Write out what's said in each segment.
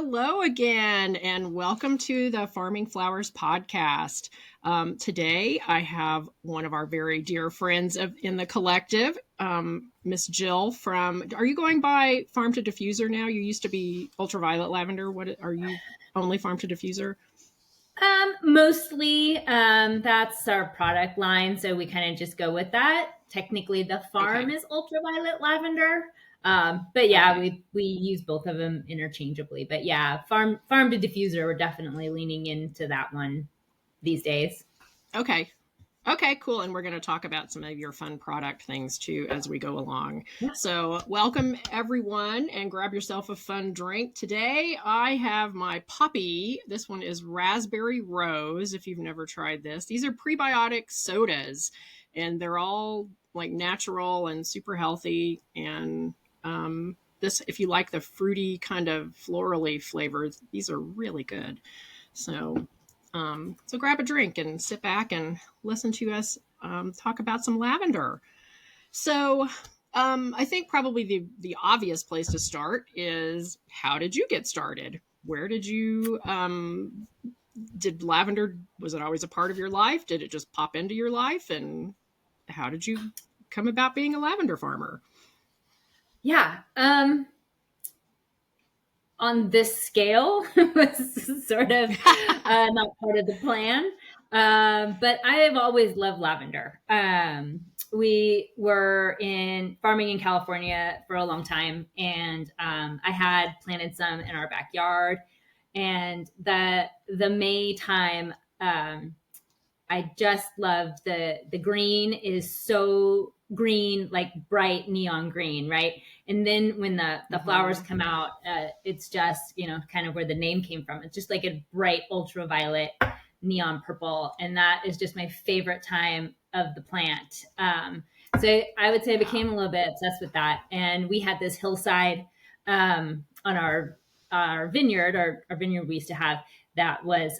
Hello again, and welcome to the Farming Flowers podcast. Today, I have one of our very dear friends in the collective, Miss Jill from. Are you going by Farm to Diffuser now? You used to be Ultraviolet Lavender. What are you? Only Farm to Diffuser? Mostly, that's our product line, so we kind of just go with that. Technically, the farm is ultraviolet lavender, but yeah, we use both of them interchangeably. But yeah, farm to diffuser, we're definitely leaning into that one these days. Okay, cool. And we're going to talk about some of your fun product things too as we go along. Yeah. So, welcome everyone and grab yourself a fun drink. Today, I have my Poppy. This one is Raspberry Rose, if you've never tried this. These are prebiotic sodas, and they're all like natural and super healthy. And this, if you like the fruity kind of florally flavors, these are really good. So grab a drink and sit back and listen to us talk about some lavender. So I think probably the obvious place to start is, how did you get started? Where did you, did lavender, was it always a part of your life? Did it just pop into your life? And how did you come about being a lavender farmer? Yeah. On this scale was sort of not part of the plan. But I have always loved lavender. We were farming in California for a long time, and I had planted some in our backyard. And the May time, I just loved the green is so green, like bright neon green, right? And then when the flowers come out, it's just, kind of where the name came from. It's just like a bright ultraviolet neon purple. And that is just my favorite time of the plant. So I would say I became a little bit obsessed with that. And we had this hillside on our vineyard, our vineyard we used to have, that was,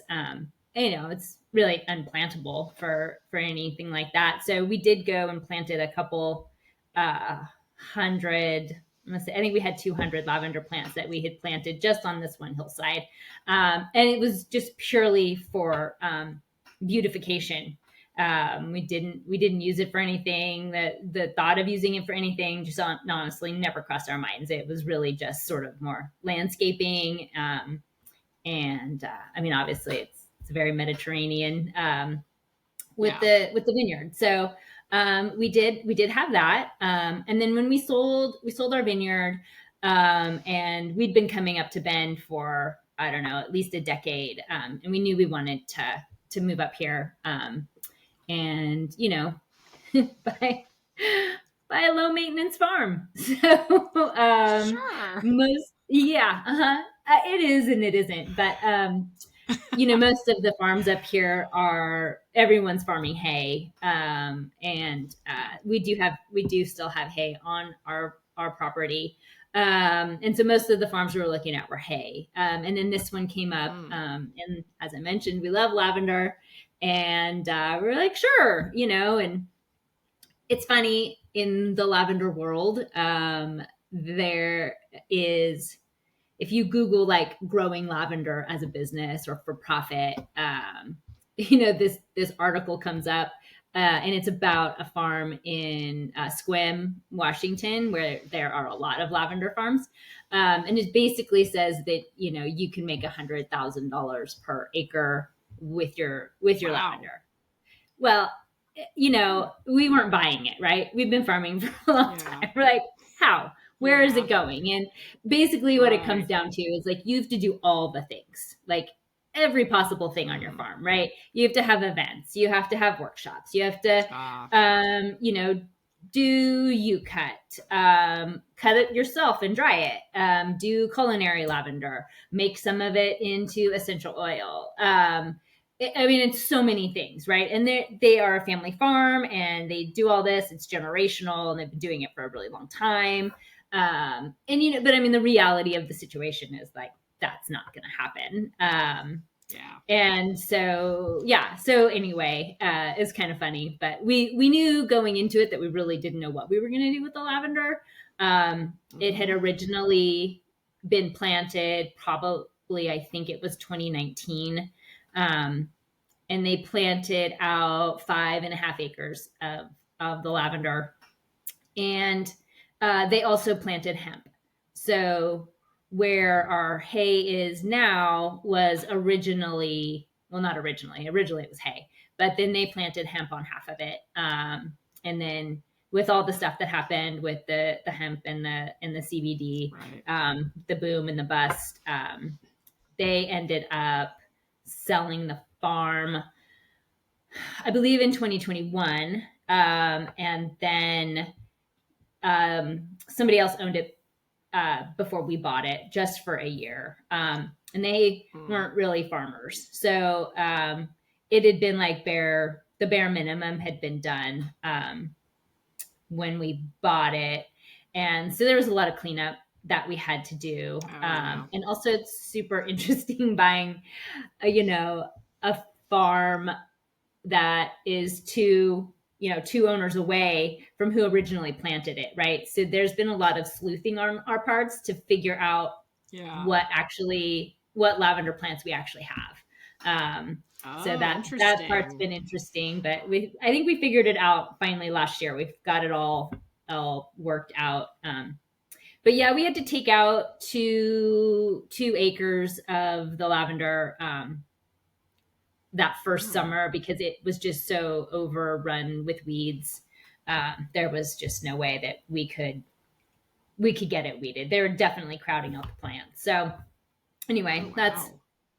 it's really unplantable for anything like that. So we did go and planted a couple hundred. I think we had 200 lavender plants that we had planted just on this one hillside, and it was just purely for beautification. We didn't use it for anything. The thought of using it for anything just honestly never crossed our minds. It was really just sort of more landscaping, and I mean, obviously it's very Mediterranean with the vineyard. So we did have that, and then when we sold our vineyard, and we'd been coming up to Bend for, I don't know, at least a decade, and we knew we wanted to move up here, and buy a low maintenance farm. So Sure. It is and it isn't, but most of the farms up here everyone's farming hay, and we do still have hay on our property, and so most of the farms we were looking at were hay, and then this one came up, and as I mentioned, we love lavender, and we're like, sure, and it's funny, in the lavender world, there is, if you Google like growing lavender as a business or for profit, this article comes up, and it's about a farm in Sequim, Washington, where there are a lot of lavender farms, and it basically says that you can make $100,000 per acre with your lavender. Well, we weren't buying it, right? We've been farming for a long time. We're like, how? Where is it going? And basically what it comes down to is, like, you have to do all the things, like every possible thing on your farm, right? You have to have events. You have to have workshops. You have to, do cut it yourself and dry it, do culinary lavender, make some of it into essential oil. I mean, it's so many things, right? And they are a family farm, and they do all this. It's generational, and they've been doing it for a really long time. And but I mean, the reality of the situation is, like, that's not going to happen. And so anyway, it's kind of funny, but we knew going into it that we really didn't know what we were going to do with the lavender. It had originally been planted probably I think it was 2019. And they planted out 5.5 acres of the lavender. And they also planted hemp. So where our hay is now was originally, well, not originally, originally it was hay, but then they planted hemp on half of it. And then with all the stuff that happened with the hemp and the CBD, Right. the boom and the bust, they ended up selling the farm, I believe, in 2021. And then somebody else owned it before we bought it, just for a year. And they weren't really farmers. So it had been like the bare minimum had been done when we bought it. And so there was a lot of cleanup that we had to do. Yeah. And also it's super interesting buying, a farm that is two owners away from who originally planted it, right? So there's been a lot of sleuthing on our parts to figure out Yeah. what lavender plants we actually have. So that part's Interesting. been interesting, but I think we figured it out finally last year. We've got it all worked out. But yeah, we had to take out two acres of the lavender that first summer because it was just so overrun with weeds. There was just no way that we could get it weeded. They were definitely crowding out the plants. So anyway,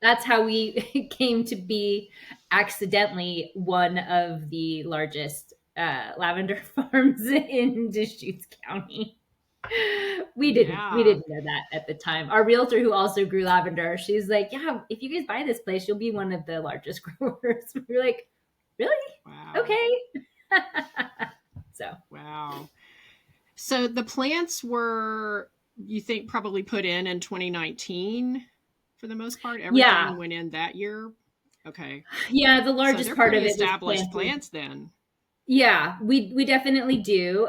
that's how we came to be accidentally one of the largest lavender farms in Deschutes County. We didn't know that at the time. Our realtor, who also grew lavender, she's like, yeah, if you guys buy this place, you'll be one of the largest growers. We were like, really? Wow. Okay. Wow. So the plants were, you think, probably put in 2019 for the most part? Everything went in that year? Okay. Yeah, the largest part of it was established plants then. Yeah, we definitely do.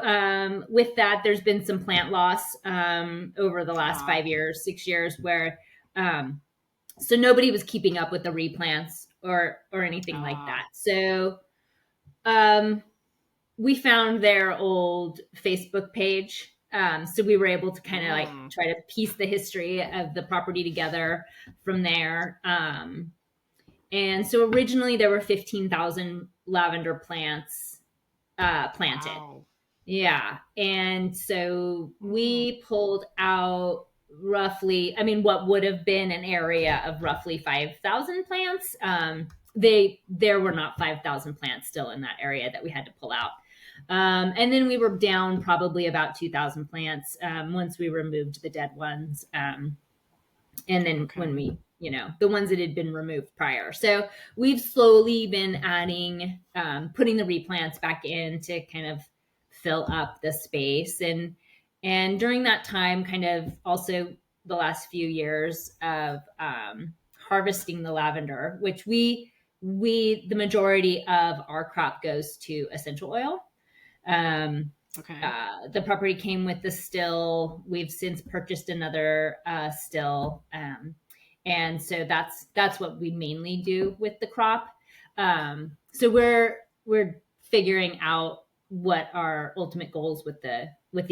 With that, there's been some plant loss over the last 5 years, 6 years, where so nobody was keeping up with the replants or anything like that. So we found their old Facebook page. So we were able to kind of like try to piece the history of the property together from there. And so originally there were 15,000 lavender plants planted. Wow. Yeah. And so we pulled out roughly, what would have been an area of roughly 5,000 plants. There were not 5,000 plants still in that area that we had to pull out. And then we were down probably about 2,000 plants once we removed the dead ones. And then when we, the ones that had been removed prior. So we've slowly been adding, putting the replants back in to kind of fill up the space. And during that time, kind of also the last few years of harvesting the lavender, which the majority of our crop goes to essential oil. The property came with the still. We've since purchased another still. And so that's what we mainly do with the crop. So we're figuring out what our ultimate goals with the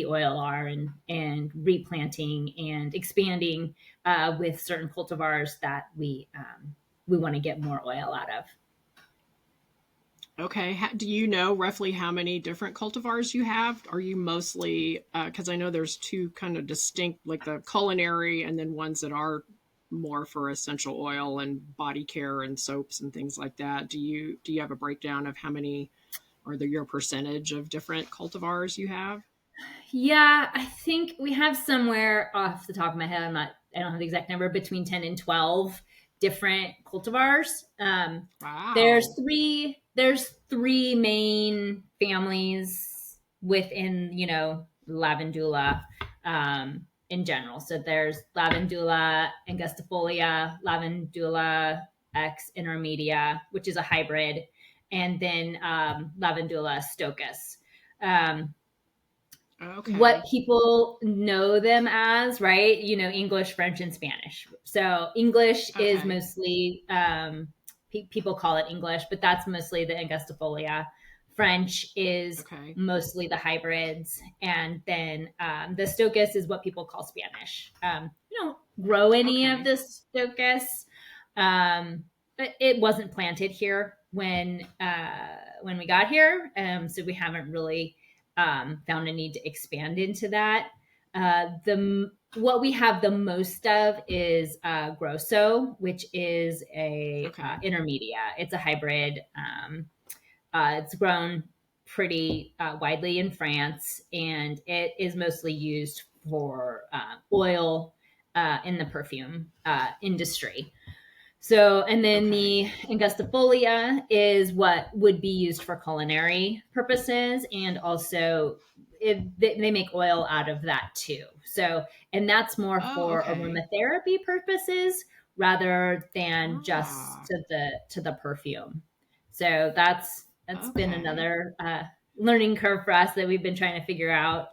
oil are, and replanting and expanding with certain cultivars that we want to get more oil out of. Okay. Do you know roughly how many different cultivars you have? Are you mostly, because I know there's two kind of distinct, like the culinary and then ones that are more for essential oil and body care and soaps and things like that. Do you have a breakdown of how many, or your percentage of different cultivars you have? Yeah, I think we have somewhere off the top of my head. I don't have the exact number, between 10 and 12 different cultivars. Wow. There's three main families within, lavandula in general. So there's Lavandula angustifolia, Lavandula X intermedia, which is a hybrid, and then Lavandula stochas. what Okay. people know them as, right? English, French, and Spanish. So English is Okay. mostly, people call it English, but that's mostly the Angustifolia. French is Okay. mostly the hybrids. And then the Stochas is what people call Spanish. We don't grow any of Okay. the Stochas. But it wasn't planted here when we got here. So we haven't really found a need to expand into that. The What we have the most of is Grosso, which is a Okay. intermedia. It's a hybrid. It's grown pretty widely in France, and it is mostly used for oil in the perfume industry. So, and then Okay. the angustifolia is what would be used for culinary purposes, and also they make oil out of that too. So, and that's more Oh, for okay. aromatherapy purposes rather than just Ah, to the perfume. So that's been okay. another learning curve for us that we've been trying to figure out.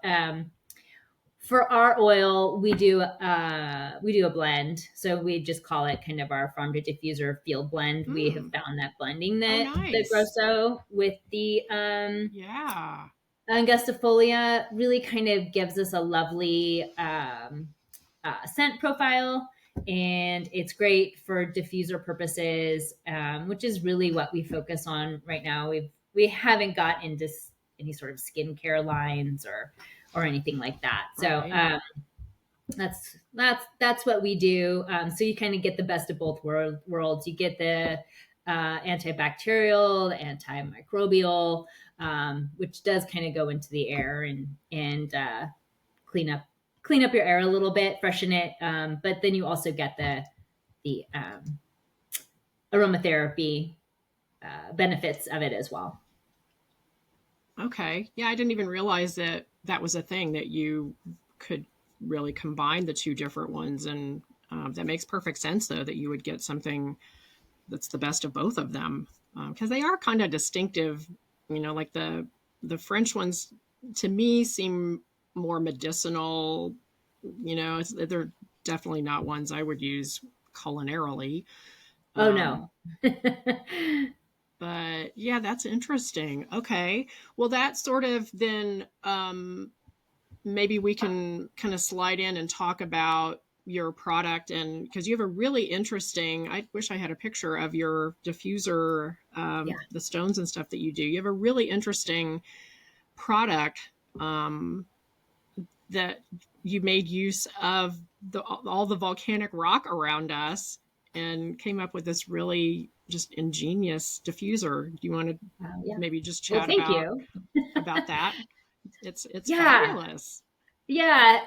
For our oil, we do a blend. So we just call it kind of our farm to diffuser field blend. We have Hmm. found that blending Oh, the nice. Grosso with the Yeah. Angustifolia really kind of gives us a lovely scent profile, and it's great for diffuser purposes, which is really what we focus on right now. We haven't got into any sort of skincare lines or anything like that. So Right. that's what we do. So you kind of get the best of both worlds. You get the antibacterial, the antimicrobial, which does kind of go into the air and clean up clean up your air a little bit, freshen it. But then you also get the aromatherapy benefits of it as well. Okay. Yeah, I didn't even realize that that was a thing that you could really combine the two different ones, and that makes perfect sense, though, that you would get something that's the best of both of them, because they are kind of distinctive. Like the French ones to me seem more medicinal. They're definitely not ones I would use culinarily. Oh no. Um, but yeah, that's interesting. Okay. Well, that sort of then maybe we can kind of slide in and talk about your product, and because you have a really interesting, I wish I had a picture of your diffuser, Yeah. the stones and stuff that you have a really interesting product, that you made use of all the volcanic rock around us and came up with this really just ingenious diffuser. Do you want to Yeah. maybe just Well, chat thank you. about that? It's Yeah. fabulous. Yeah.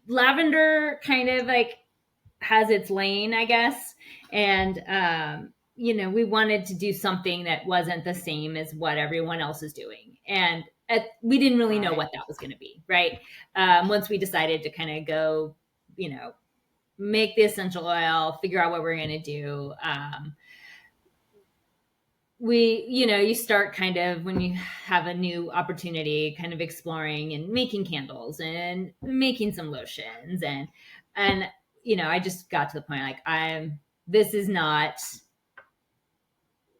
Lavender kind of like has its lane, I guess. And, we wanted to do something that wasn't the same as what everyone else is doing. And we didn't really know Right. what that was going to be, right? Once we decided to kind of go, you know, make the essential oil, figure out what we're going to do. You start kind of when you have a new opportunity, kind of exploring and making candles and making some lotions and I just got to the point like this is not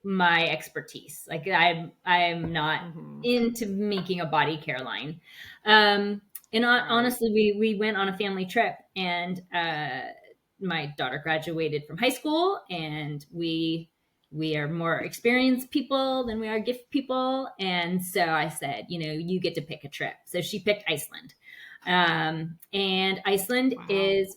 my expertise. Like I'm not Hmm. into making a body care line. Um, and Right. honestly, we went on a family trip, and my daughter graduated from high school, and we are more experienced people than we are gift people. And so I said, you get to pick a trip. So she picked Iceland. And Iceland Wow. is,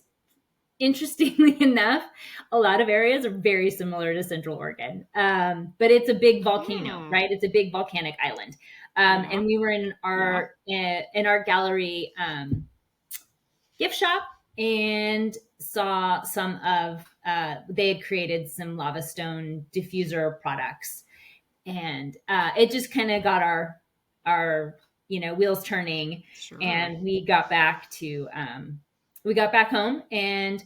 interestingly enough, a lot of areas are very similar to Central Oregon, but it's a big volcano, Hmm. right? It's a big volcanic island, Yeah. and we were in Yeah. our gallery gift shop and saw some of they had created some lava stone diffuser products, and it just kind of got our wheels turning, Sure. and we got back home, and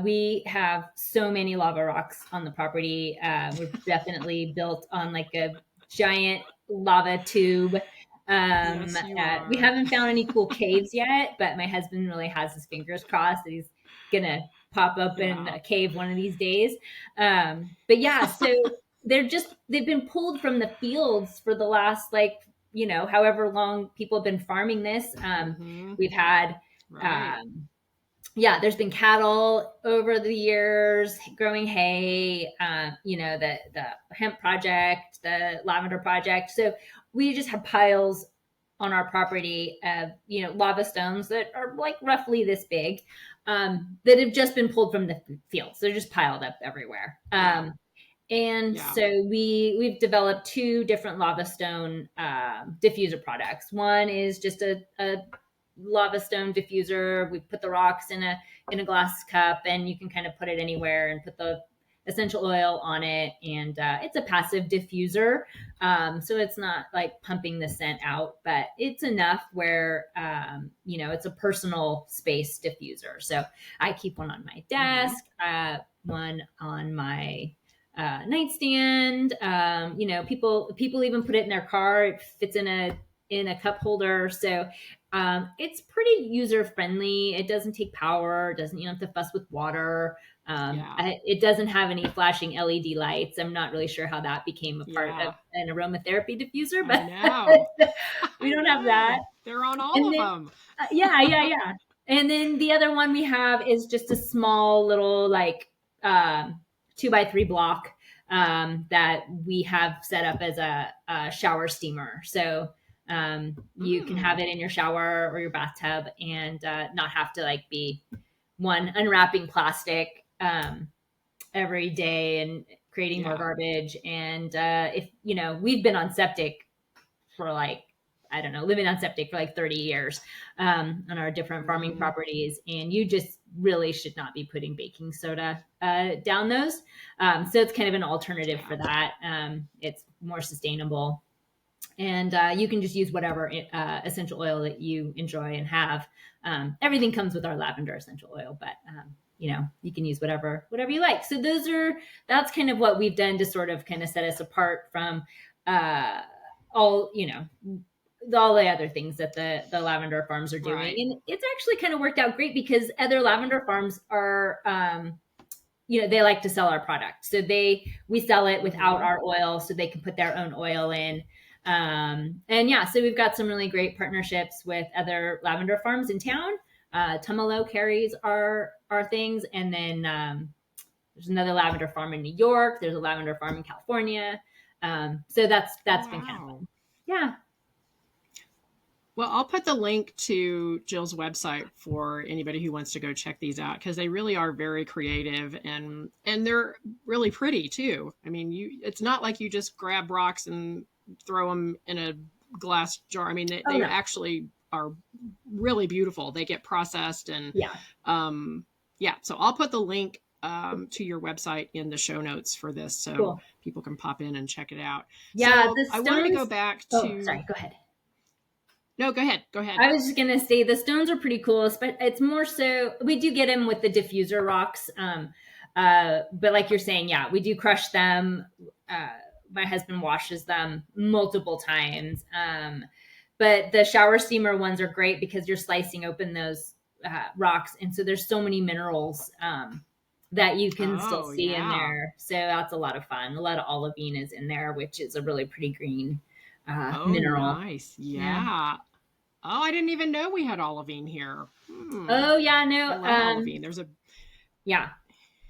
we have so many lava rocks on the property. We're definitely built on like a giant lava tube. Yes, you We are. haven't found any cool caves yet, but my husband really has his fingers crossed that he's gonna pop up in Yeah. a cave one of these days. But yeah, so they've been pulled from the fields for the last, like, however long people have been farming this. Mm-hmm. We've had Right. um, yeah, there's been cattle over the years growing hay, the hemp project, the lavender project. So we just have piles on our property of, lava stones that are like roughly this big, that have just been pulled from the fields. They're just piled up everywhere. Yeah. And Yeah. so we've developed two different lava stone diffuser products. One is just a lava stone diffuser. We put the rocks in a glass cup, and you can kind of put it anywhere and put the essential oil on it. And it's a passive diffuser, so it's not like pumping the scent out, but it's enough where it's a personal space diffuser. So I keep one on my Mm-hmm. desk, one on my nightstand. People even put it in their car. It fits in a cup holder. So it's pretty user friendly. It doesn't take power. You don't have to fuss with water. Yeah. It doesn't have any flashing LED lights. I'm not really sure how that became a part of Yeah. an aromatherapy diffuser, I but know. we I don't have that. know. They're on all And of then, them. yeah. And then the other one we have is just a small little, like, 2x3 block that we have set up as a shower steamer. So you can have Mm. it in your shower or your bathtub, and not have to, like, be one unwrapping plastic every day and creating more Yeah. garbage. And if we've been on septic for, like, I don't know, living on septic for like 30 years on our different farming Mm-hmm. properties. And you just really should not be putting baking soda down those. So it's kind of an alternative Yeah. for that. It's more sustainable. And you can just use whatever essential oil that you enjoy and have. Everything comes with our lavender essential oil, but you can use whatever you like. So that's kind of what we've done to sort of kind of set us apart from uh, all all the other things that the lavender farms are doing. Right. And it's actually kind of worked out great because other lavender farms are they like to sell our product, so we sell it without Mm-hmm. our oil so they can put their own oil in. And yeah, so we've got some really great partnerships with other lavender farms in town. Tumalo carries our things, and then there's another lavender farm in New York. There's a lavender farm in California. So that's been kind of Wow. fun. Yeah. Well, I'll put the link to Jill's website for anybody who wants to go check these out because they really are very creative and they're really pretty too. I mean, it's not like you just grab rocks and throw them in a glass jar. I mean, Oh they no. actually are really beautiful. They get processed and Yeah. yeah. So I'll put the link to your website in the show notes for this so Cool. people can pop in and check it out. Yeah. So The I wanted to go stones. back Oh, to sorry. Go ahead. no, go ahead. Go ahead. I was just gonna say the stones are pretty cool, but it's more so we do get them with the diffuser rocks. But like you're saying, yeah, we do crush them. My husband washes them multiple times. But the shower steamer ones are great because you're slicing open those rocks, and so there's so many minerals that you can still Oh, see in yeah. there. So that's a lot of fun. A lot of olivine is in there, which is a really pretty green Oh, mineral. nice. Yeah. Yeah. Oh, I didn't even know we had olivine here. Hmm. Oh yeah, I no. love olivine. Yeah,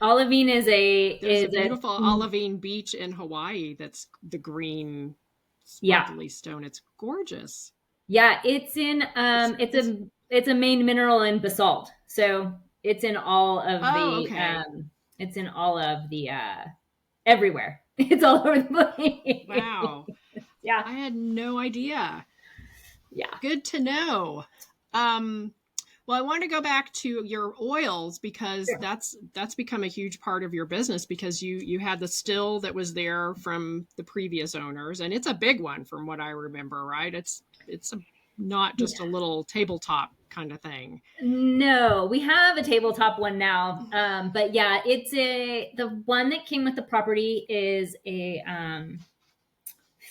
olivine There's a is a beautiful olivine beach in Hawaii that's the green yeah, sparkly stone. It's gorgeous. yeah. It's in It's it's a main mineral in basalt, so it's in all of Oh, the okay. everywhere. It's all over the place. Wow. Yeah, I had no idea. yeah, Good to know. Um well, I want to go back to your oils because sure. that's become a huge part of your business because you had the still that was there from the previous owners and it's a big one from what I remember, right? Not just a little tabletop kind of thing. No, we have a tabletop one now. But yeah, it's the one that came with the property is a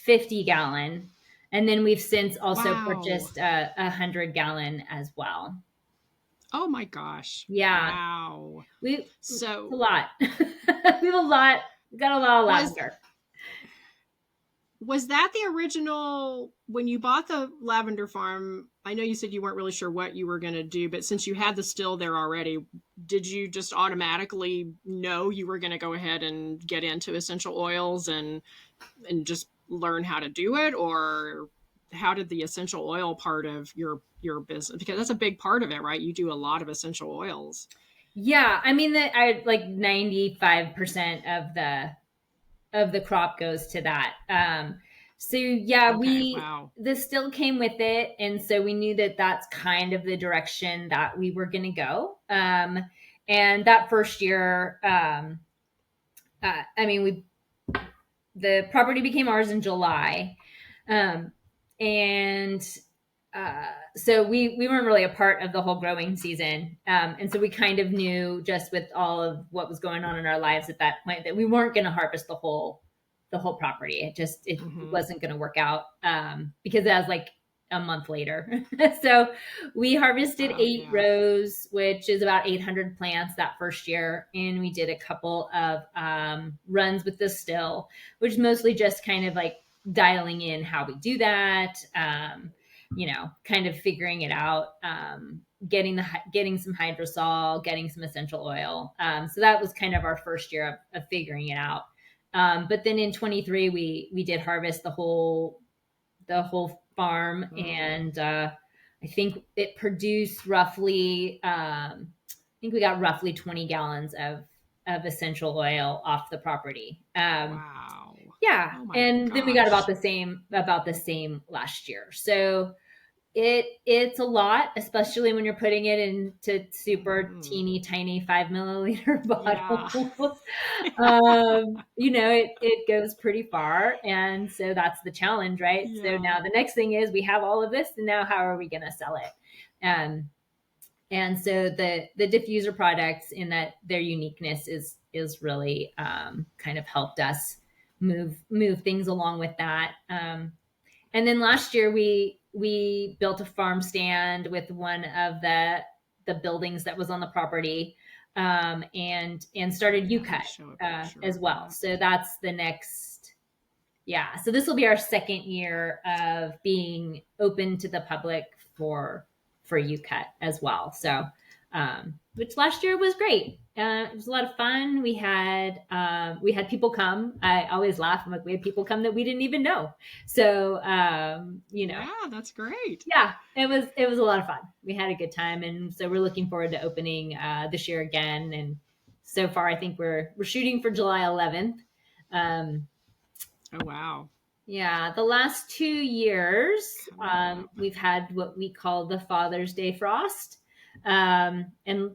50-gallon, and then we've since also Wow. purchased a 100-gallon as well. Oh my gosh. Yeah, Wow. it's a So lot. We have a lot. We got a lot of was lavender. was that the original when you bought the lavender farm? I know you said you weren't really sure what you were going to do, but since you had the still there already, did you just automatically know you were going to go ahead and get into essential oils and just learn how to do it, or how did the essential oil part of your business, because that's a big part of it, right? You do a lot of essential oils. Yeah, I mean that I like 95% of the crop goes to that. So yeah, Okay, wow. this still came with it, and so we knew that that's kind of the direction that we were going to go. And that first year, I mean, the property became ours in July, um, and so we weren't really a part of the whole growing season, and so we kind of knew just with all of what was going on in our lives at that point that we weren't going to harvest the whole property. It Mm-hmm. wasn't going to work out, because that was like a month later. So we harvested Oh 8 yeah. rows, which is about 800 plants that first year, and we did a couple of runs with the still, which is mostly just kind of like dialing in how we do that. Kind of figuring it out, getting some hydrosol, getting some essential oil. So that was kind of our first year of figuring it out. But then in 23, we did harvest the whole farm, Mm, and I think it produced roughly. I think we got roughly 20 gallons of essential oil off the property. wow. Yeah, Oh my and then we got gosh. about the same last year. So it's a lot, especially when you're putting it into super Mm, teeny tiny 5 milliliter yeah. bottles. It goes pretty far, and so that's the challenge, right? So Yeah. now the next thing is we have all of this, and now how are we going to sell it? And so the diffuser products, in that their uniqueness is really, kind of helped us move things along with that. And then last year we built a farm stand with one of the buildings that was on the property, and Oh started yeah, you UCut show a picture as of well. that. So that's the next. Yeah, so this will be our second year of being open to the public for UCut as well. So, which last year was great. It was a lot of fun. We had people come. I always laugh. I'm like, we had people come that we didn't even know. So, Yeah, that's great. yeah, it was a lot of fun. We had a good time, and so we're looking forward to opening this year again. And so far, I think we're shooting for July 11th. Um, Oh wow. yeah, the last 2 years, Coming up. we've had what we call the Father's Day frost. And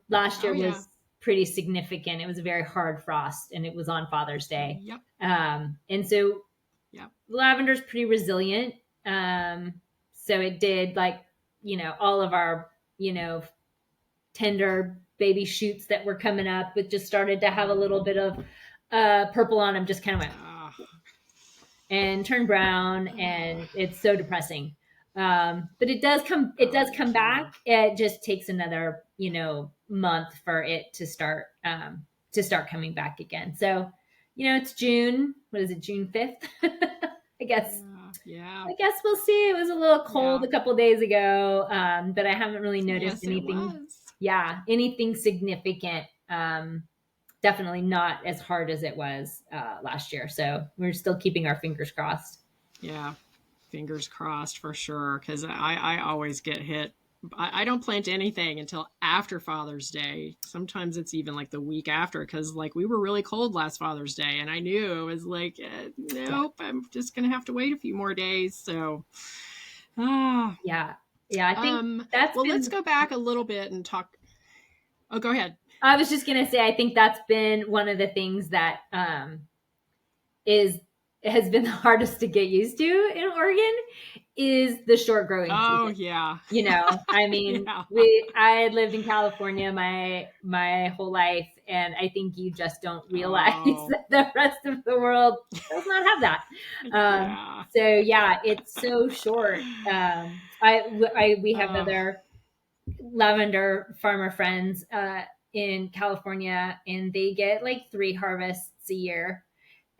last Oh year yeah. was pretty significant. It was a very hard frost, and it was on Father's Day. Yep. And so Yep. lavender's pretty resilient. So it did, like, all of our, tender baby shoots that were coming up, it just started to have a little bit of purple on them, just kind of went Ah. and turn brown, and it's so depressing. But it does Oh, come back. bummer. It just takes another month for it to start coming back again. So it's June. What is it, June 5th? I guess. Yeah. Yeah. I guess we'll see. It was a little cold Yeah. a couple days ago, but I haven't really noticed Yes, it anything. was. Yeah, anything significant. Definitely not as hard as it was last year. So we're still keeping our fingers crossed. Yeah. Fingers crossed for sure. Because I always get hit. I don't plant anything until after Father's Day. Sometimes it's even like the week after, because like we were really cold last Father's Day, and I knew it was like, Yeah, nope, I'm just gonna have to wait a few more days. So, ah, yeah, yeah. I think um, that's well, let's been. go back a little bit and talk. Oh, go ahead. I was just gonna say, I think that's been one of the things that is has been the hardest to get used to in Oregon, is the short growing Oh, season. yeah. You know, I mean, Yeah. I had lived in California my whole life, and I think you just don't realize Oh, that the rest of the world does not have that. yeah. So yeah, it's so short. We have Uh, other lavender farmer friends in California, and they get like 3 harvests a year,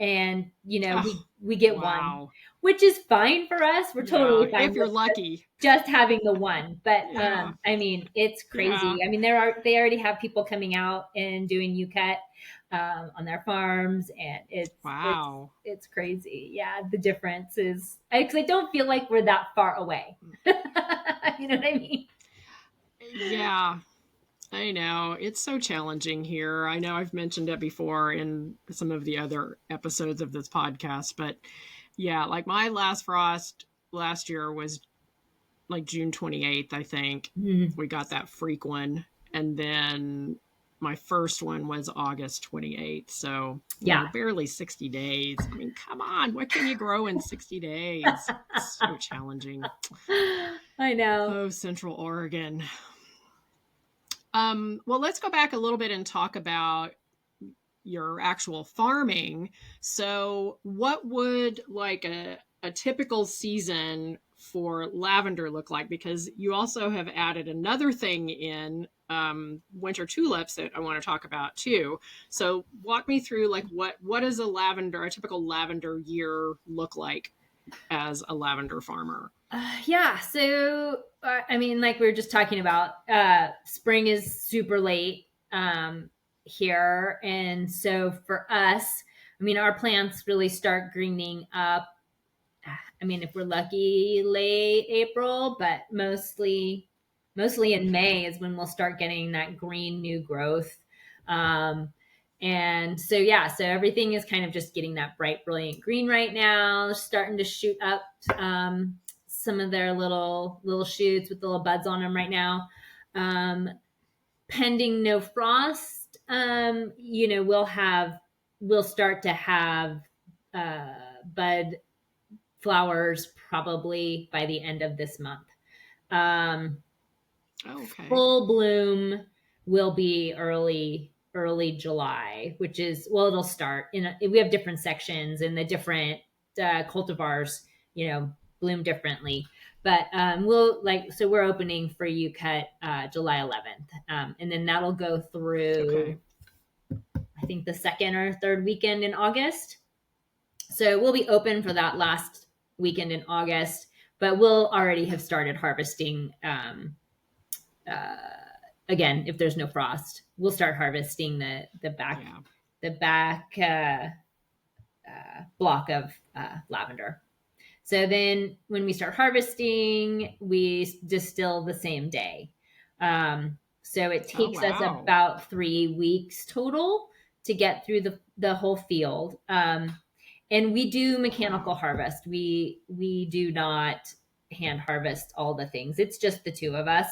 and you know oh, we get one, wow. which is fine for us. We're Yeah, totally fine if you're with lucky. just having the one. But Yeah. I mean, it's Yeah. crazy. I mean, they already have people coming out and doing U-cut on their farms, and Wow. it's crazy. Yeah, the difference is because I don't feel like we're that far away. You know what I mean? Yeah. I know. It's so challenging here. I know I've mentioned it before in some of the other episodes of this podcast, but yeah, like my last frost last year was like June 28th, I think. Mhm. We got that freak one. And then my first one was August 28th. So, Yeah. barely 60 days. I mean, come on. What can you grow in 60 days? It's so challenging. I know. Oh, Central Oregon. Well, let's go back a little bit and talk about your actual farming. So, what would like a typical season for lavender look like? Because you also have added another thing in winter tulips that I want to talk about too. So, walk me through like what does a typical lavender year look like as a lavender farmer? Yeah. So, I mean, like we were just talking about, spring is super late here. And so for us, I mean, our plants really start greening up. I mean, if we're lucky, late April, but mostly in Okay. May is when we'll start getting that green new growth. Um, and so, yeah, so everything is kind of just getting that bright, brilliant green right now, starting to shoot up some of their little shoots with the little buds on them right now. Um, Pending no frost, we'll start to have bud flowers probably by the end of this month. Um, Oh, okay. Full bloom will be early July, which is well, it'll start we have different sections and the different cultivars, bloom differently. But we're opening for you cut July 11th, and then that'll go Okay. through I think the second or third weekend in August. So we'll be open for that last weekend in August, but we'll already have started harvesting. Uh, Again, if there's no frost, we'll start harvesting Yeah. the back block of lavender. So then, when we start harvesting, we distill the same day. So it Oh, takes us wow. about 3 weeks total to get through the whole field. And we do mechanical Wow. harvest. We do not hand harvest all the things. It's just the two of us.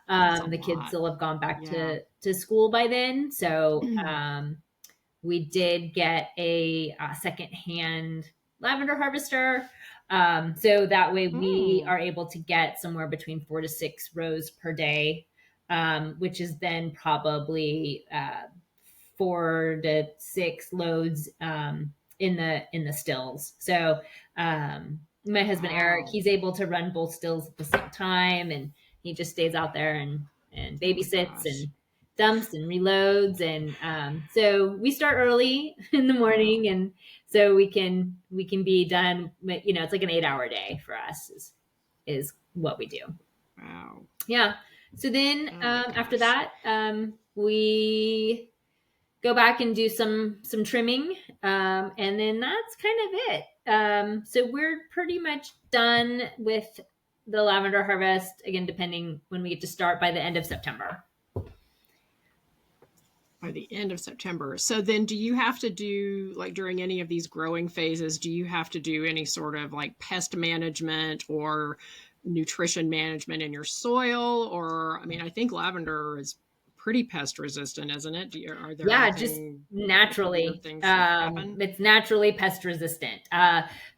That's a The kids lot. will have gone back Yeah. to school by then. So we did get a secondhand lavender harvester. So that way we Mm. are able to get somewhere between 4 to 6 rows per day, which is then probably 4 to 6 loads in the stills. So my husband Eric, Wow. he's able to run both stills at the same time, and he just stays out there and Oh my babysits gosh. and dumps and reloads. And so we start early in the Wow. morning, and so we can be done. It's like an 8-hour day for us is what we do. Wow. Yeah. So then Oh my after gosh. that, we go back and do some trimming, and then that's kind of it. So we're pretty much done with the lavender harvest. Again, depending when we get to start by the end of September. By the end of September. So then do you have to do like during any of these growing phases, do you have to do any sort of like pest management or nutrition management in your soil? Or I mean, I think lavender is pretty pest resistant, isn't it? Are there Yeah, just anything weird naturally. things that happen? It's naturally pest resistant.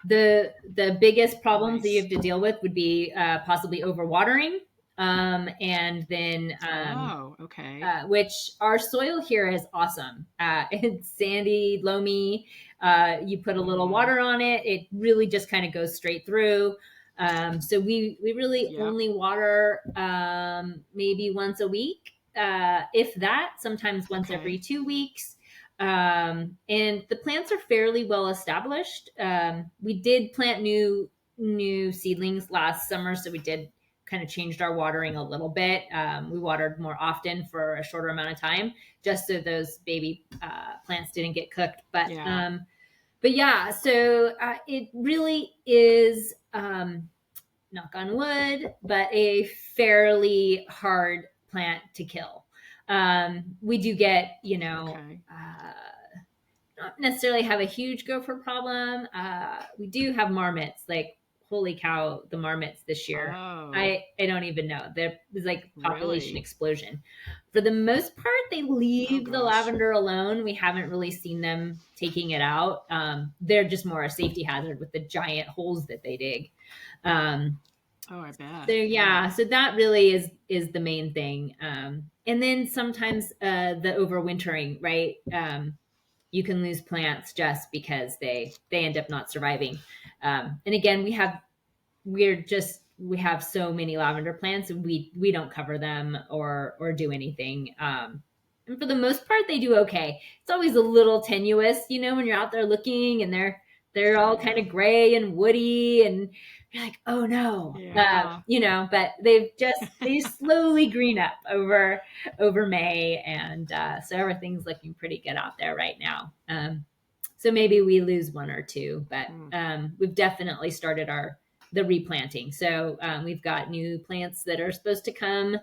The biggest problems that you Nice. have to deal with would be possibly overwatering, and then Oh, okay. which our soil here is awesome. It's sandy, loamy. You put a little Mm-hmm. water on it, it really just kind of goes straight through. So we really Yep. only water maybe once a week, if that. Sometimes once every Okay. 2 weeks. And the plants are fairly well established. We did plant new seedlings last summer, so we did kind of changed our watering a little bit. We watered more often for a shorter amount of time, just so those baby plants didn't get cooked. Yeah. But yeah, so it really is, knock on wood, but a fairly hard plant to kill. We do get, Okay. not necessarily have a huge gopher problem. We do have marmots. Like, holy cow, the marmots this year. Oh, I don't even know. There was like population really? explosion. For the most part, they Oh leave the gosh. lavender alone. We haven't really seen them taking it out. They're just more a safety hazard with the giant holes that they dig. Um, Oh, I so bet. Yeah. yeah, so that really is the main thing. And then sometimes the overwintering, right? You can lose plants just because they end up not surviving. And again, we have so many lavender plants, and we don't cover them or do anything. And for the most part, they do okay. It's always a little tenuous, when you're out there looking, and they're all kind Sure. of gray and woody, and you're like, oh no, Yeah. But they slowly green up over May, and so everything's looking pretty good out there right now. So maybe we lose one or two, but Hmm. we've definitely started the replanting. So we've got new plants that are supposed to come.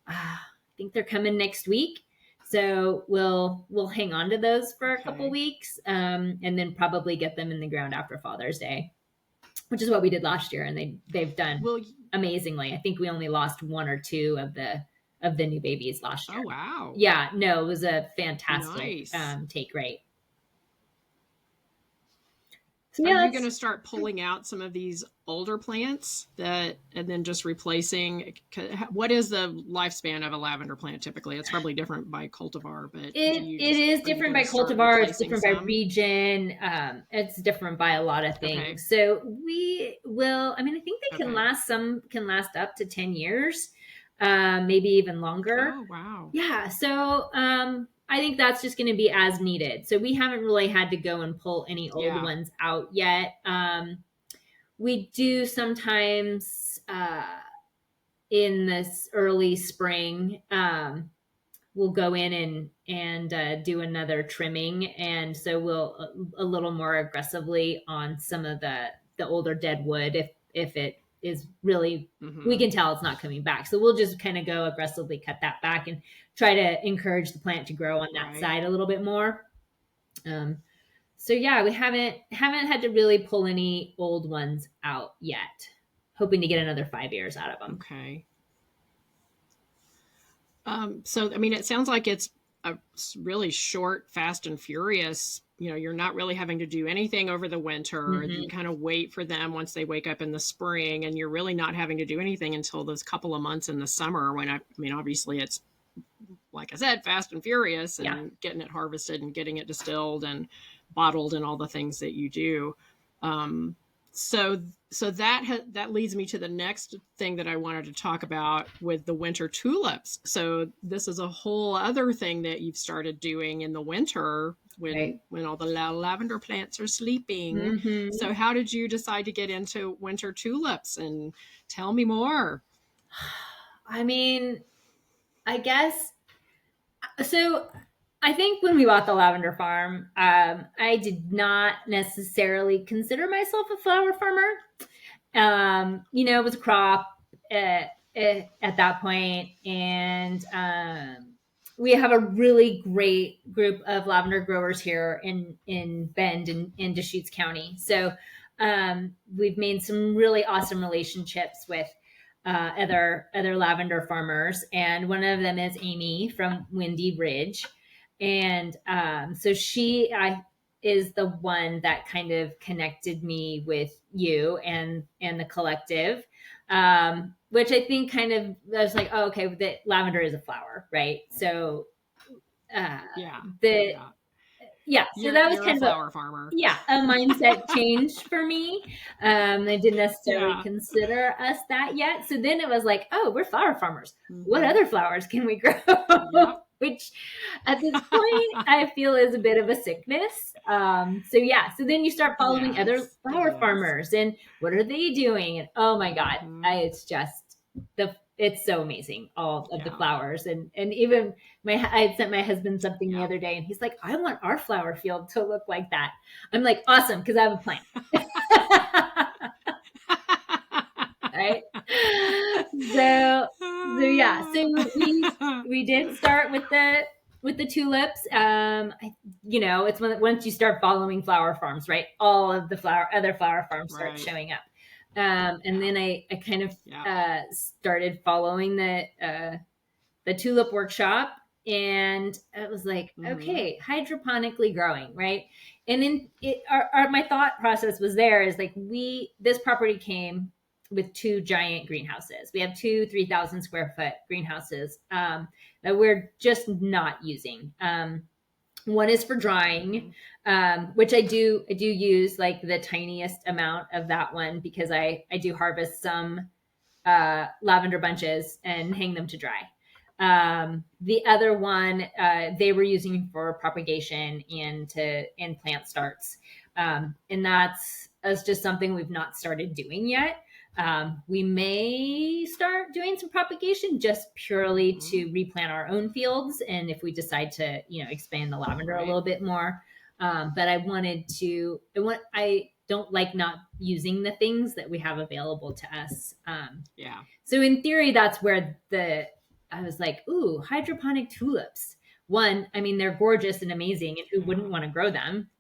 I think they're coming next week. So we'll hang on to those for a couple Okay. weeks, and then probably get them in the ground after Father's Day, which is what we did last year, and they've done Well, amazingly. I think we only lost one or two of the new babies last oh year. wow. Yeah, no, it was a fantastic Nice. take rate. So Are yeah, you going that's to start pulling out some of these older plants and then just replacing? What is the lifespan of a lavender plant typically? It's probably different by cultivar, but it is are you different going by to start cultivar. It's replacing different by some? region. It's different by a lot of Okay. things. So we will. I mean, I think they can Okay. last. Some can last up to 10 years, maybe even longer. Oh, wow. Yeah. So I think that's just going to be as needed. So we haven't really had to go and pull any old Yeah. ones out yet. We do sometimes in this early spring. We'll go in and do another trimming, and so we'll a little more aggressively on some of the older dead wood if it is really, we Hmm. can tell it's not coming back, so we'll just kind of go aggressively cut that back and try to encourage the plant to grow on that Right. side a little bit more. So yeah, we haven't had to really pull any old ones out yet, hoping to get another 5 years out of them. Okay. So, I mean, it sounds like it's a really short, fast and furious. You're not really having to do anything over the winter. You Mm-hmm. kind of wait for them once they wake up in the spring, and you're really not having to do anything until those couple of months in the summer when I mean, obviously it's like I said, fast and furious Yeah. and getting it harvested and getting it distilled and bottled and all the things that you do. Um, so that leads me to the next thing that I wanted to talk about with the winter tulips. So this is a whole other thing that you've started doing in the winter Right. when all the lavender plants are sleeping. Mm-hmm. So how did you decide to get into winter tulips, and tell me more? I mean, I guess so. I think when we bought the lavender farm, I did not necessarily consider myself a flower farmer. It was a crop at that point, and we have a really great group of lavender growers here in Bend and in Deschutes County. So we've made some really awesome relationships with other lavender farmers, and one of them is Amy from Windy Ridge, and so is the one that kind of connected me with you and the collective, which I think kind of I was like, oh, okay, the lavender is a flower, right? So Yeah. the Yeah. yeah, so that was You're a kind of flower farmer. a mindset change for me. I didn't necessarily Yeah. consider us that yet. So then it was like, oh, we're flower farmers. What Mm-hmm. other flowers can we grow? Yep. Which at this point I feel is a bit of a sickness. So yeah, so then you start following other Yes, it flower is. farmers and what are they doing? And oh my God, Mm-hmm. it's just it's so amazing, all of the Yeah. flowers. And even I had sent my husband something the Yeah. other day and he's like, I want our flower field to look like that. I'm like, awesome, because I have a plan. Right. So yeah, so we did start with the tulips. It's once you start following flower farms, right, all of the other flower farms start Right. showing up. And Yeah. then I kind of Yeah. started following the tulip workshop, and it was like, Mm-hmm. okay, hydroponically growing, right? And then my thought process was there is like, this property came with two giant greenhouses. We have two 3,000 square foot greenhouses that we're just not using. One is for drying, which I do use like the tiniest amount of that one, because I do harvest some lavender bunches and hang them to dry. The other one they were using for propagation and plant starts, and that's just something we've not started doing yet. We may start doing some propagation just purely Mm-hmm. to replant our own fields, and if we decide to expand the lavender a Right. little bit more. But I don't like not using the things that we have available to us. Yeah. So in theory, that's where I was like, ooh, hydroponic tulips. One, I mean, they're gorgeous and amazing, and who wouldn't Yeah. want to grow them?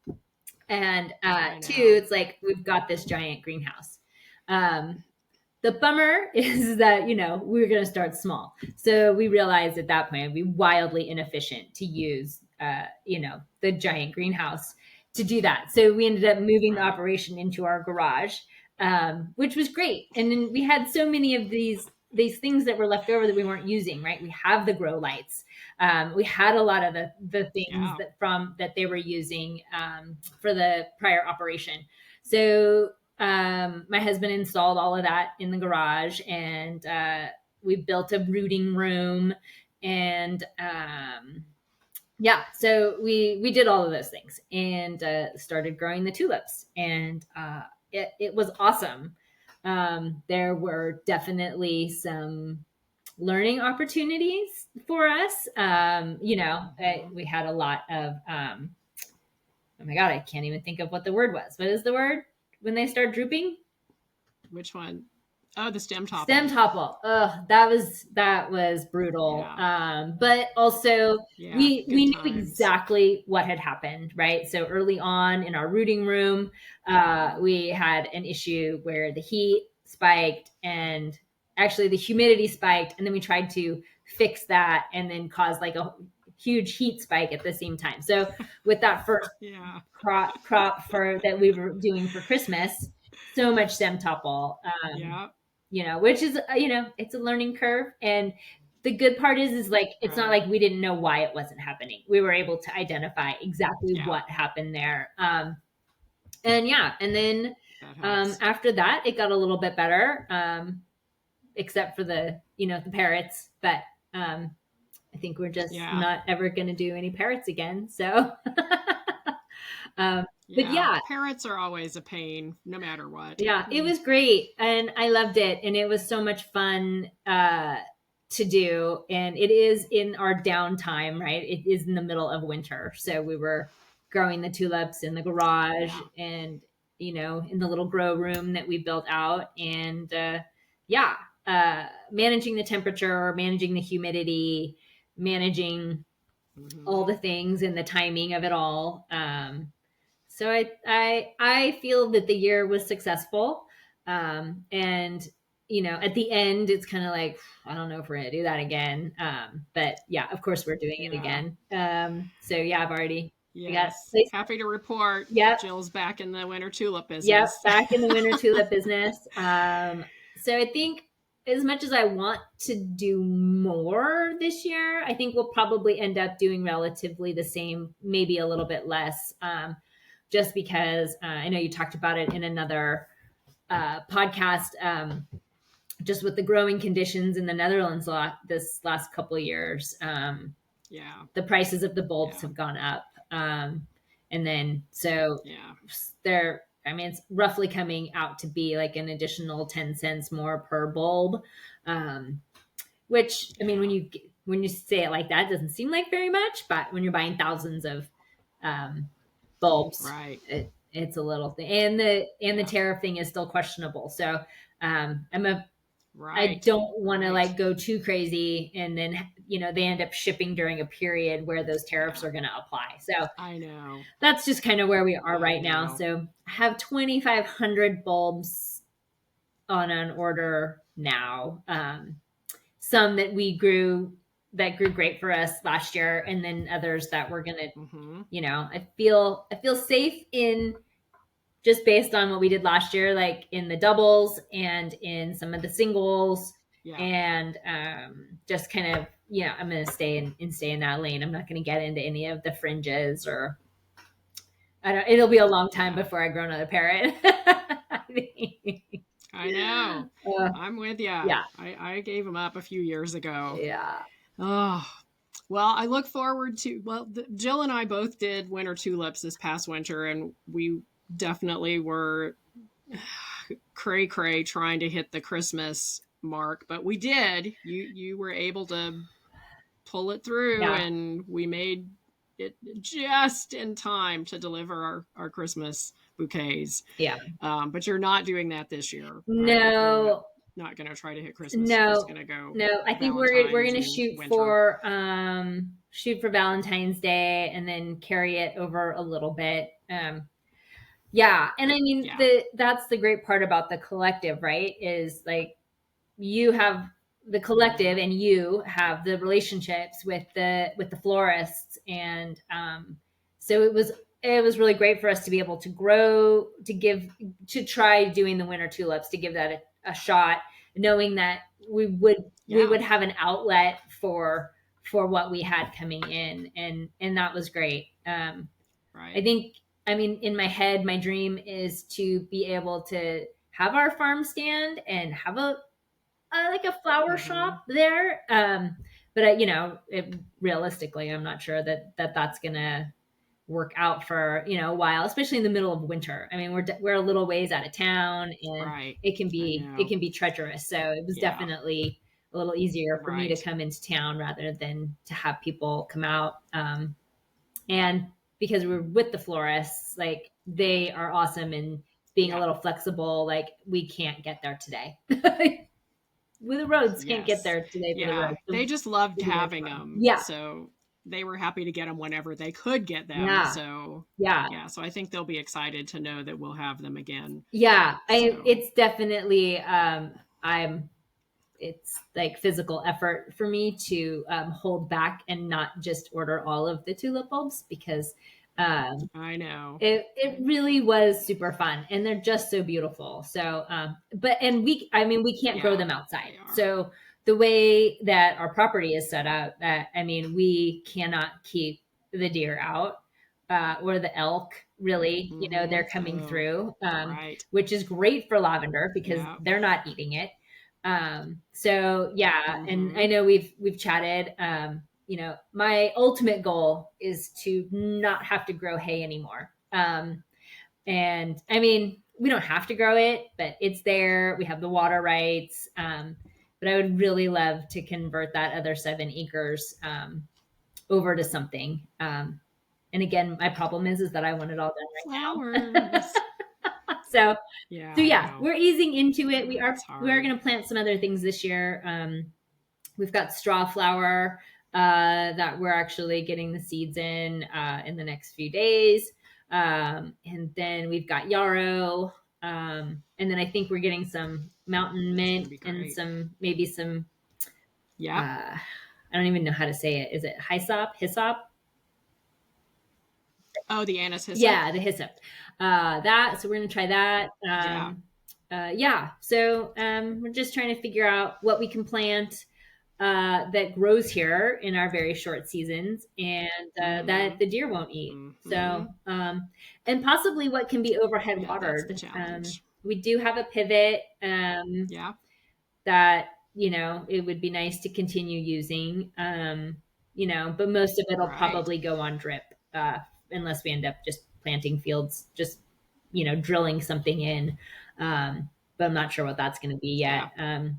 And I two, know. it's like we've got this giant greenhouse. The bummer is that we were going to start small, so we realized at that point it'd be wildly inefficient to use the giant greenhouse to do that. So we ended up moving the Right. operation into our garage, which was great. And then we had so many of these things that were left over that we weren't using. Right, we have the grow lights. We had a lot of the things Yeah. that they were using for the prior operation. So my husband installed all of that in the garage, and we built a rooting room, and yeah, so we did all of those things, and started growing the tulips, and it was awesome. There were definitely some learning opportunities for us. Mm-hmm. We had a lot of oh my God, I can't even think of what the word was. What is the word when they start drooping? Which one? Oh, the stem Stem topple. topple. Ugh, that was brutal. Yeah. But also Yeah. we Good knew times. exactly what had happened, right? So early on in our rooting room, we had an issue where the heat spiked, and actually the humidity spiked, and then we tried to fix that, and then caused like a huge heat spike at the same time. So with that first Yeah. crop for that we were doing for Christmas, so much stem topple. Yeah. Which is, it's a learning curve. And the good part is like, it's not Right. like we didn't know why it wasn't happening. We were able to identify exactly Yeah. what happened there. And yeah, and then That helps. after that, it got a little bit better, except for the parrots. But I think we're just Yeah. not ever going to do any parrots again. So, but Yeah. yeah, Parrots are always a pain, no matter what. yeah, it Mm. was great, and I loved it, and it was so much fun to do. And it is in our downtime, right? It is in the middle of winter, so we were growing the tulips in the garage, Yeah. and in the little grow room that we built out, and yeah, managing the temperature, managing the humidity, managing all Mm-hmm. the things, and the timing of it all. So I feel that the year was successful, and at the end, it's kind of like, I don't know if we're going to do that again. But yeah, of course we're doing it Yeah. again. So yeah, I got Yes. placed. Happy to report Yep. Jill's back in the winter tulip Yep. business. Back in the winter tulip business. So I think as much as I want to do more this year, I think we'll probably end up doing relatively the same, maybe a little bit less. Just because I know you talked about it in another podcast, just with the growing conditions in the Netherlands this last couple of years. Yeah. The prices of the bulbs Yeah. have gone up. And then, so Yeah. it's roughly coming out to be like an additional 10 cents more per bulb. Which, I mean, Yeah. when you say it like that, it doesn't seem like very much, but when you're buying thousands of bulbs, Right. it's a little thing. And the Yeah. tariff thing is still questionable. So I Right. don't want to Right. like go too crazy, and then they end up shipping during a period where those tariffs Yeah. are going to apply. So I know. that's just kind of where we are I right now. know. So I have 2,500 bulbs on an order now. Some that grew great for us last year, and then others that we're gonna, Mm-hmm. I feel safe in, just based on what we did last year, like in the doubles and in some of the singles, Yeah. and just kind of, I'm going to stay in that lane. I'm not going to get into any of the fringes, or I don't. It'll be a long time Yeah. before I grow another parrot. I know. uh, I'm with you. yeah, I gave them up a few years ago. yeah, Oh, well, I look forward to, Jill and I both did winter tulips this past winter, and we definitely were cray cray trying to hit the Christmas mark, but we did. You were able to pull it through, yeah, and we made it just in time to deliver our Christmas bouquets. yeah. But you're not doing that this year, right? You're No, not going to try to hit Christmas. You're just no, going to go no. I think we're Valentine's gonna and winter. shoot for Valentine's Day, and then carry it over a little bit. Yeah, and I mean, Yeah. that's the great part about the collective, right? Is like, you have the collective, Mm-hmm. and you have the relationships with the florists, and so it was really great for us to be able to grow, to try doing the winter tulips, to give that a shot, knowing that we Yeah. would have an outlet for what we had coming in, and that was great. I Right. think, I mean, in my head, my dream is to be able to have our farm stand and have like a flower Mm-hmm. shop there. But realistically, I'm not sure that that's gonna work out for a while, especially in the middle of winter. I mean, we're a little ways out of town, and Right. it can I be it know. can be treacherous. So it was Yeah. definitely a little easier for me to Right. come into town rather than to have people come out. And because we're with the florists, like, they are awesome, and being a Yeah. little flexible, like, we can't get there today. With the roads, can't get Yes. there today for the Yeah. roads. So They just loved maybe next having time. them. Yeah, So they were happy to get them whenever they could get them. yeah, So, yeah, yeah. So I think they'll be excited to know that we'll have them again. yeah. So, It's definitely, I'm it's like physical effort for me to hold back and not just order all of the tulip bulbs, because um, I know. it really was super fun, and they're just so beautiful. So we can't grow Yeah. them outside. They are. So the way that our property is set up, we cannot keep the deer out, or the elk, really. Mm-hmm. They're coming Oh, through, right. which is great for lavender because Yeah. they're not eating it. So yeah, and Mm-hmm. I know we've chatted. My ultimate goal is to not have to grow hay anymore. And I mean, we don't have to grow it, but it's there. We have the water rights. But I would really love to convert that other 7 acres over to something. And again, my problem is that I want it all done right now. Flowers. so Yeah, so I yeah, know. we're easing into it. We are It's we are hard. going to plant some other things this year. We've got straw flower that we're actually getting the seeds in the next few days, and then we've got yarrow. And then I think we're getting some mountain That's gonna mint be and great. maybe some, Yeah. I don't even know how to say it. Is it hyssop? Oh, the anise hyssop. Yeah, the hyssop. So we're gonna try that. Yeah. Yeah. So we're just trying to figure out what we can plant that grows here in our very short seasons, and Mm-hmm. that the deer won't eat. Mm-hmm. So, and possibly what can be overhead Yeah, that's the watered. challenge. We do have a pivot Yeah. that it would be nice to continue using. But most of it will Right. probably go on drip, unless we end up just planting fields, just drilling something in. But I'm not sure what that's going to be Yeah. yet.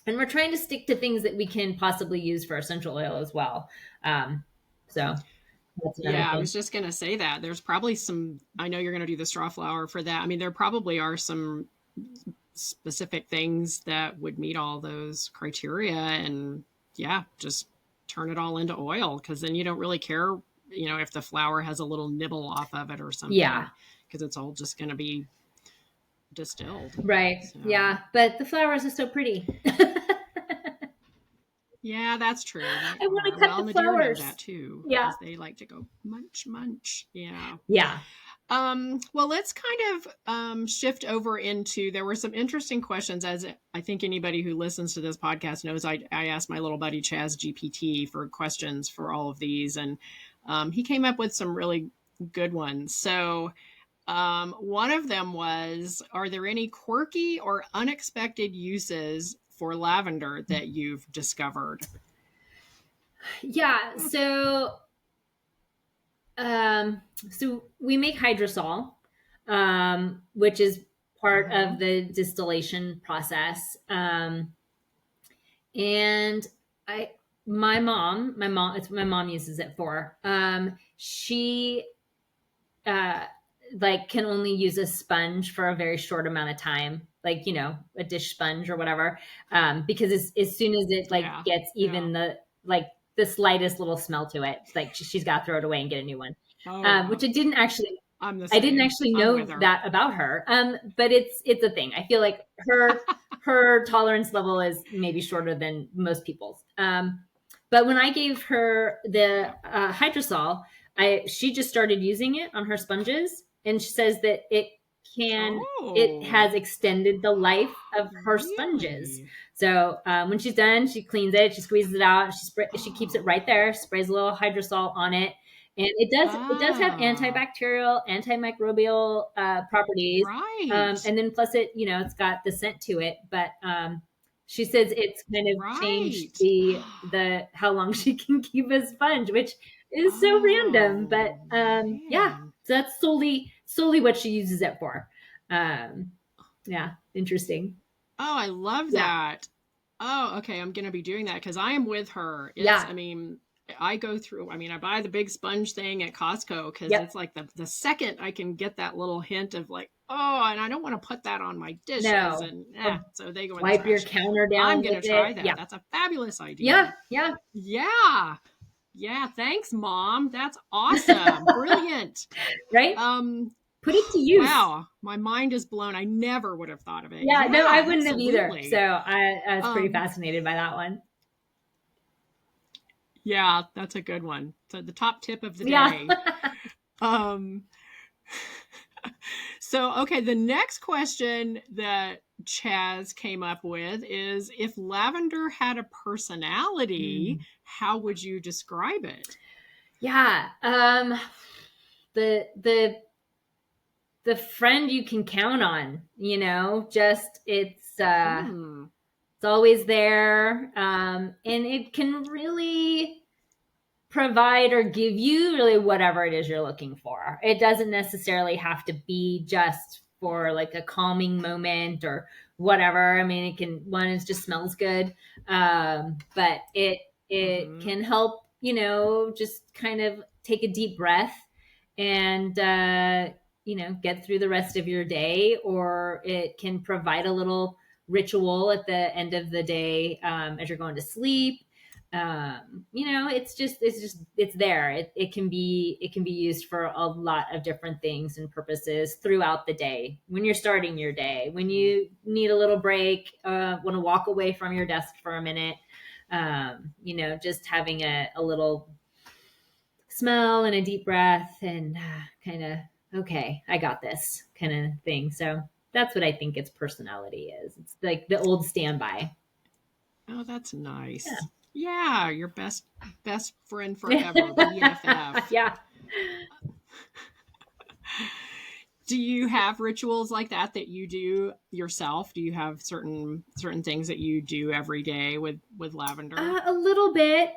And we're trying to stick to things that we can possibly use for essential oil as well. So that's another Yeah, I thing. was just gonna say that. There's probably some, I know you're gonna do the straw flower for that. I mean, there probably are some specific things that would meet all those criteria, and yeah, just turn it all into oil, because then you don't really care, if the flower has a little nibble off of it or Yeah. something, because it's all just going to be distilled. Right. So Yeah. But the flowers are so pretty. yeah, that's true, they I want are. to cut Well, the and the deer know flowers. that too, Yeah. because they like to go munch munch. Yeah. Yeah. Well, let's kind of shift over into, there were some interesting questions. As I think anybody who listens to this podcast knows, I asked my little buddy Chaz GPT for questions for all of these, and he came up with some really good ones. So one of them was, are there any quirky or unexpected uses for lavender that you've discovered? Yeah. So we make hydrosol, which is part Mm-hmm. of the distillation process. And I, it's my mom uses it for. She uh, like can only use a sponge for a very short amount of time, like a dish sponge or whatever, because as soon as it like Yeah. gets Yeah. even the slightest little smell to it, like she's got to throw it away and get a new one. Oh, yeah. Which I'm the I didn't same. actually I'm with know her. that about her. But it's a thing. I feel like her tolerance level is maybe shorter than most people's. But when I gave her the Yeah. hydrosol, she just started using it on her sponges, and she says that it Oh, has extended the life of her sponges. really? So when she's done, she cleans it, she squeezes it out, she keeps it Oh, right there, sprays a little hydrosol on it, and it does have ah, antibacterial, antimicrobial properties. right, And then plus it's got the scent to it, but she says it's kind of changed right. the how long she can keep a sponge, which is so random. But Oh, yeah, man. so that's solely what she uses it for. Um, yeah, interesting. Oh, I love Yeah, that. Oh, okay. I'm going to be doing that because I am with her. yeah, I mean, I go through, I mean, I buy the big sponge thing at Costco because yep. it's like the second I can get that little hint of like, oh, and I don't want to put that on my dishes. No, And or so they go in the wipe your trash. counter I'm down going with to try it. that. Yeah, That's a fabulous idea. yeah, yeah. Yeah. Yeah. Thanks, Mom. That's awesome. Brilliant. Right. Um, Put it to use. wow. My mind is blown. I never would have thought of it. Yeah, no, I Yeah, wouldn't have either. So absolutely. I was pretty Um, fascinated by that one. Yeah, that's a good one. So the top tip of the Yeah. day. Um, so okay, the next question that Chaz came up with is, if lavender had a personality, Mm. how would you describe it? Yeah. The the friend you can count on, just Hmm. it's always there. And it can really provide or give you really whatever it is you're looking for. It doesn't necessarily have to be just for like a calming moment or whatever. I mean, it just smells good. But it Mm-hmm. can help, just kind of take a deep breath and, get through the rest of your day, or it can provide a little ritual at the end of the day, as you're going to sleep. it's there. It can be used for a lot of different things and purposes throughout the day. When you're starting your day, when you need a little break, want to walk away from your desk for a minute, just having a little smell and a deep breath and kind of, okay, I got this kind of thing. So that's what I think its personality is. It's like the old standby. Oh, that's Yeah. nice. Yeah, your best friend forever, BFF. Yeah. Do you have rituals like that you do yourself? Do you have certain things that you do every day with lavender? A little bit,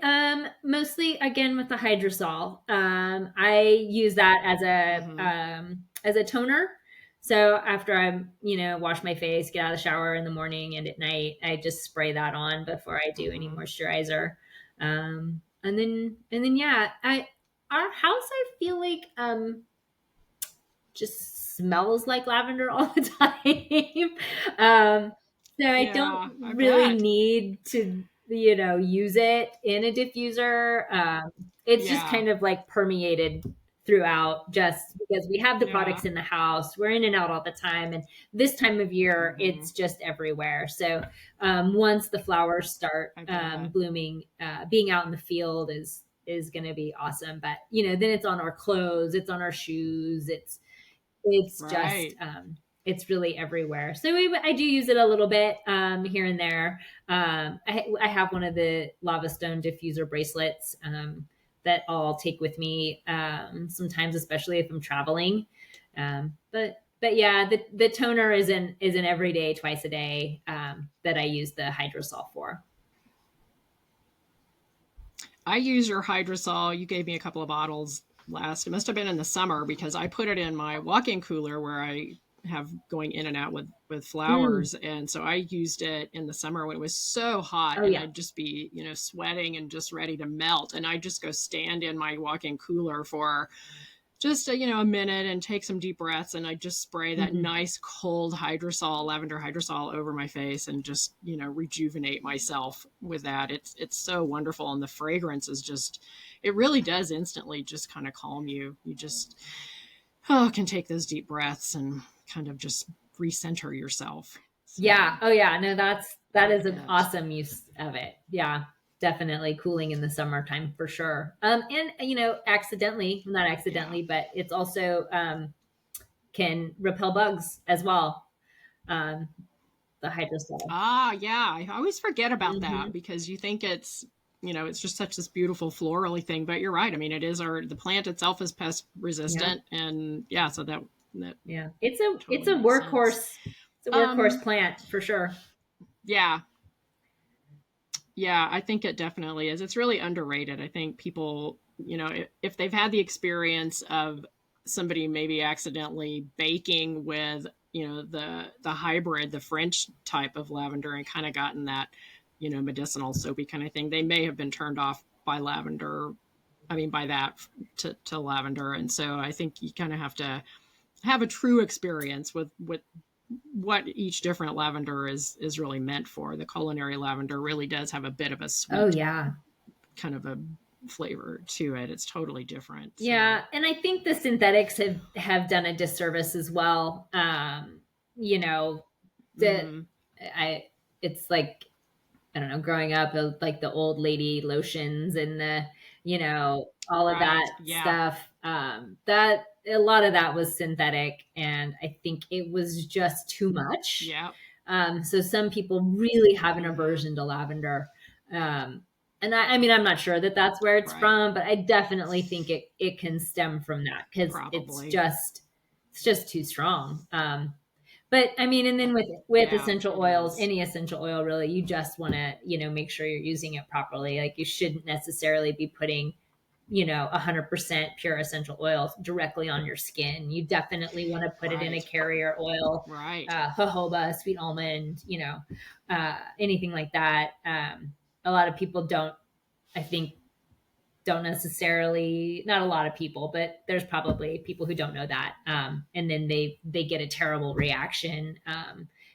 mostly again with the hydrosol. I use that Mm-hmm. as a toner. So after I, wash my face, get out of the shower in the morning and at night, I just spray that on before I do any Mm-hmm. moisturizer. And then yeah, I our house I feel like just smells like lavender all the time. So I don't Yeah, I really bet. need to, use it in a diffuser. It's just Yeah. kind of like permeated throughout just because we have the Yeah. products in the house. We're in and out all the time. And this time of year, Mm-hmm. it's just everywhere. So once the flowers start I bet. blooming, being out in the field is going to be awesome. But, then it's on our clothes, it's on our shoes, it's just Right. it's really everywhere. So I do use it a little bit here and there. I have one of the lava stone diffuser bracelets that I'll take with me sometimes, especially if I'm traveling. But yeah, the toner is an everyday, twice a day that I use the hydrosol for. I use your hydrosol. You gave me a couple of bottles last. It must have been in the summer because I put it in my walk-in cooler where I have going in and out with Mm. flowers, and so I used it in the summer when it was so hot Oh and yeah. I'd just be sweating and just ready to melt, and I just go stand in my walk-in cooler for just a minute and take some deep breaths, and I just spray that Hmm. nice cold hydrosol, lavender hydrosol, over my face and just rejuvenate myself with that. It's so wonderful, and the fragrance is just, it really does instantly just kind of calm you. You just can take those deep breaths and kind of just recenter yourself. Yeah. So Oh yeah. No, that love is an it. awesome use of it. Yeah. Definitely cooling in the summertime for sure. And accidentally, not Yeah. accidentally, but it's also can repel bugs as well. Um, the hydrosol. Ah, yeah. I always forget about that Hmm. because you think it's just such this beautiful florally thing, but you're right. I mean, the plant itself is pest Yeah. resistant, and yeah, so that Yeah. It's a totally makes sense. workhorse. It's a workhorse Um, plant for sure. yeah, yeah, I think it definitely is. It's really underrated. I think people, if they've had the experience of somebody maybe accidentally baking with, the hybrid, the French type of lavender, and kind of gotten that, medicinal soapy kind of thing, they may have been turned off by lavender. I mean, by that to lavender. And so I think you kind of have to have a true experience with what each different lavender is really meant for. The culinary lavender really does have a bit of a Oh sweet yeah. kind of a flavor to it. It's totally different. Yeah, So, and I think the synthetics have done a disservice as well. You know, that mm-hmm. I it's like I don't know, growing up like the old lady lotions and the all of Right. that Yeah. stuff. That a lot of that was synthetic, and I think it was just too much. Yeah. So some people really have an Mm-hmm. aversion to lavender. Um, and I mean, I'm not sure that that's where it's Right. from, but I definitely think it can stem from that because Probably. it's just too strong. But I mean, and then with Yeah, essential it oils, is. any essential oil really, you just want to make sure you're using it properly. Like you shouldn't necessarily be putting 100% pure essential oil directly on your skin. You definitely want to put it in a Right. carrier oil, Right. jojoba, sweet almond, anything like that. A lot of people don't, I think, don't necessarily, not a lot of people, but there's probably people who don't know that, and then they get a terrible reaction,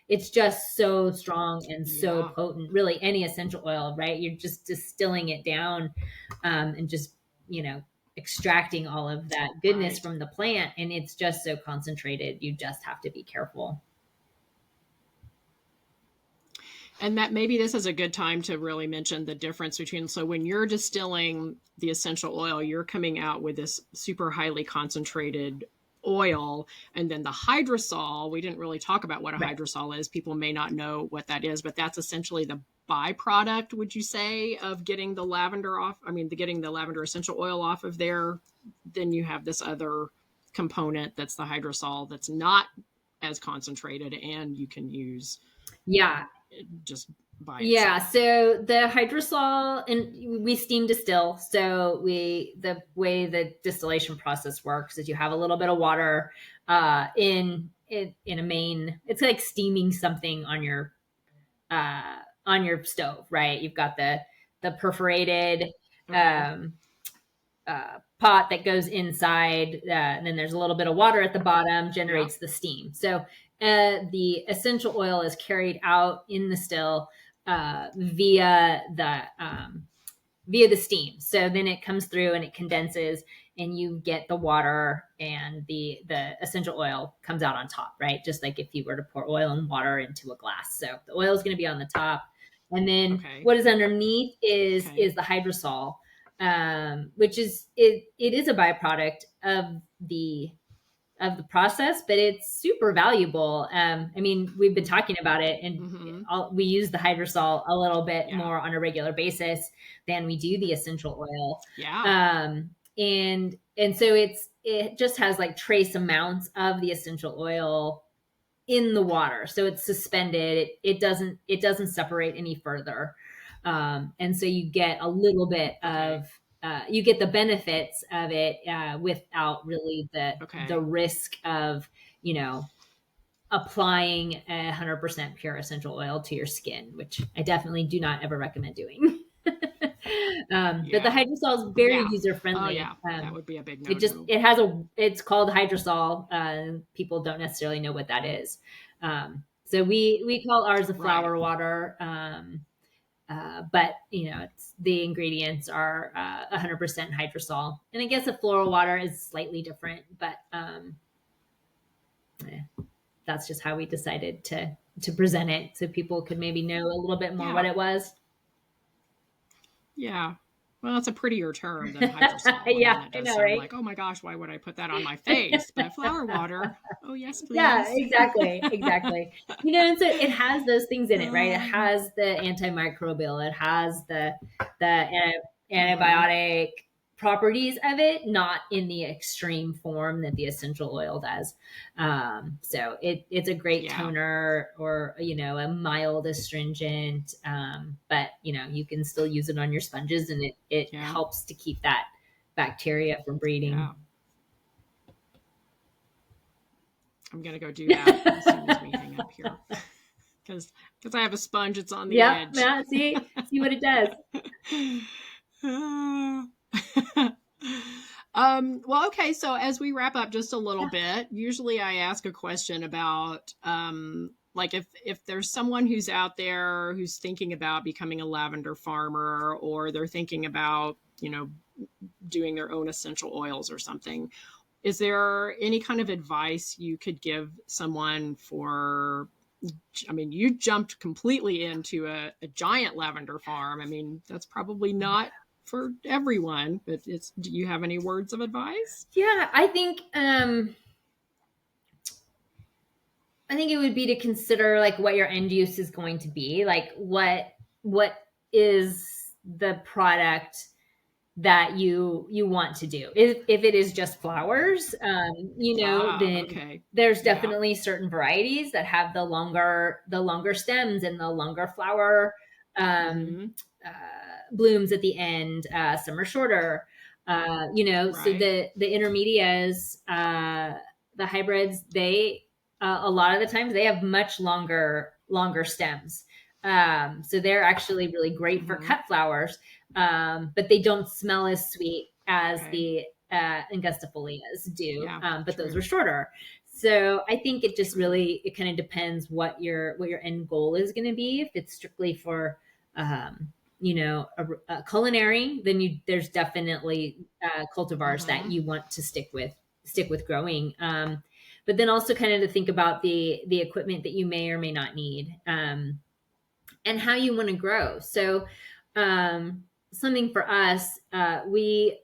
it's just so strong and so Yeah, potent. Really, any essential oil, right? You're just distilling it down, and just, you know, extracting all of that goodness right. from the plant, and it's just so concentrated. You just have to be careful. And that maybe this is a good time to really mention the difference between, so when you're distilling the essential oil, you're coming out with this super highly concentrated oil. And then the hydrosol, we didn't really talk about what a Right. hydrosol is. People may not know what that is, but that's essentially the byproduct, would you say, of getting the lavender off? I mean, getting the lavender essential oil off of there. Then you have this other component that's the hydrosol that's not as concentrated, and you can use Yeah. just by Yeah, itself. so the hydrosol, and we steam distill. So the way the distillation process works is you have a little bit of water in a main. It's like steaming something on your stove, right? You've got the perforated Okay. um, pot that goes inside, and then there's a little bit of water at the bottom, Yeah. generates the steam. So the essential oil is carried out in the still via the steam. So then it comes through and it condenses, and you get the water, and the essential oil comes out on top, right? Just like if you were to pour oil and water into a glass. So the oil is going to be on the top, and then Okay. what is underneath Okay. is the hydrosol, which is it is a byproduct of the process, but it's super valuable. I mean, we've been talking about it, and Mm-hmm. we use the hydrosol a little bit Yeah. more on a regular basis than we do the essential oil. Yeah. And so it just has like trace amounts of the essential oil in the water, so it's suspended. It doesn't separate any further, and so you get a little bit Okay. of you get the benefits of it without really the Okay. risk of, you know, applying 100% pure essential oil to your skin, which I definitely do not ever recommend doing. But the Yeah. hydrosol is very Yeah. user Oh, friendly. yeah. That would be a big It just no-no. it's called hydrosol. People don't necessarily know what that is. So we call ours a Right. flower water. But you know, the ingredients are 100% hydrosol, and I guess a floral water is slightly different, but eh, that's just how we decided to present it, so people could maybe know a little bit more what Yeah. it was. Yeah. Well, that's a prettier term than hydrosol. I mean, Yeah, that I does know, sound right? like, oh my gosh, why would I put that on my face? But flower water. Oh, yes, Yeah, please. exactly, exactly. You know, and so it has those things in it, right? It Um, has the antimicrobial, it has the mm-hmm. antibiotic properties of it, not in the extreme form that the essential oil does. So it's a great Yeah. toner, or, you know, a mild astringent, but you know, you can still use it on your sponges, and it Yeah. helps to keep that bacteria from breeding. Yeah. I'm going to go do that as soon as we hang up here because I have a sponge. It's on the Yep, edge. yeah, see what it does. Well, okay. So as we wrap up just a little bit, usually I ask a question about, like if there's someone who's out there who's thinking about becoming a lavender farmer, or they're thinking about, doing their own essential oils or something. Is there any kind of advice you could give someone for, I mean, you jumped completely into a giant lavender farm. I mean, that's probably not for everyone, but do you have any words of advice? Yeah, I think it would be to consider like what your end use is going to be. Like what is the product that you want to do. If it is just flowers, Ah, then okay. there's Yeah. definitely certain varieties that have the longer stems and the longer flower um, Mm-hmm. blooms at the end. Some are shorter. So Right. the intermediates, the hybrids, they a lot of the times they have much longer stems. So they're actually really great for Mm-hmm. cut flowers, but they don't smell as sweet as Okay. the angustifolias do, Yeah. but those True. were shorter. So I think it just really, it kind of depends what your end goal is going to be. If it's strictly for a culinary, then there's definitely cultivars that you want to stick with growing. But then also kind of to think about the equipment that you may or may not need, and how you want to grow. So something for us, we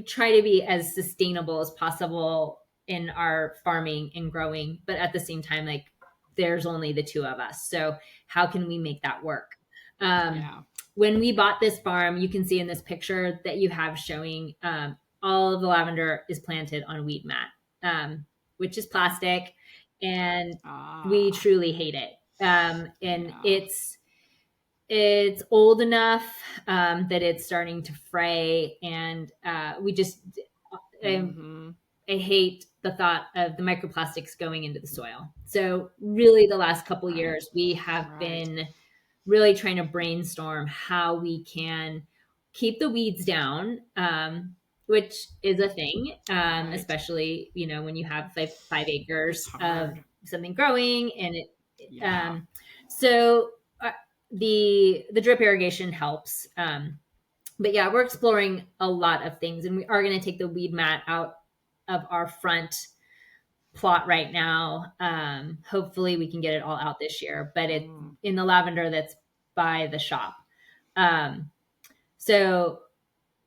try to be as sustainable as possible in our farming and growing, but at the same time, like, there's only the two of us. So how can we make that work? Yeah. When we bought this farm, you can see in this picture that you have showing, all of the lavender is planted on weed mat, which is plastic, and we Ah. truly hate it. And Yeah. it's old enough that it's starting to fray, and we just Mm-hmm. I hate the thought of the microplastics going into the soil. So really, the last couple Right. years, we have Right. been really trying to brainstorm how we can keep the weeds down, which is a thing, Right. especially when you have 5 acres It's of hard. something growing, and Yeah. so the drip irrigation helps. But yeah, we're exploring a lot of things, and we are going to take the weed mat out of our front plot right now. Hopefully, we can get it all out this year, but it's Mm. in the lavender that's by the shop. Um, so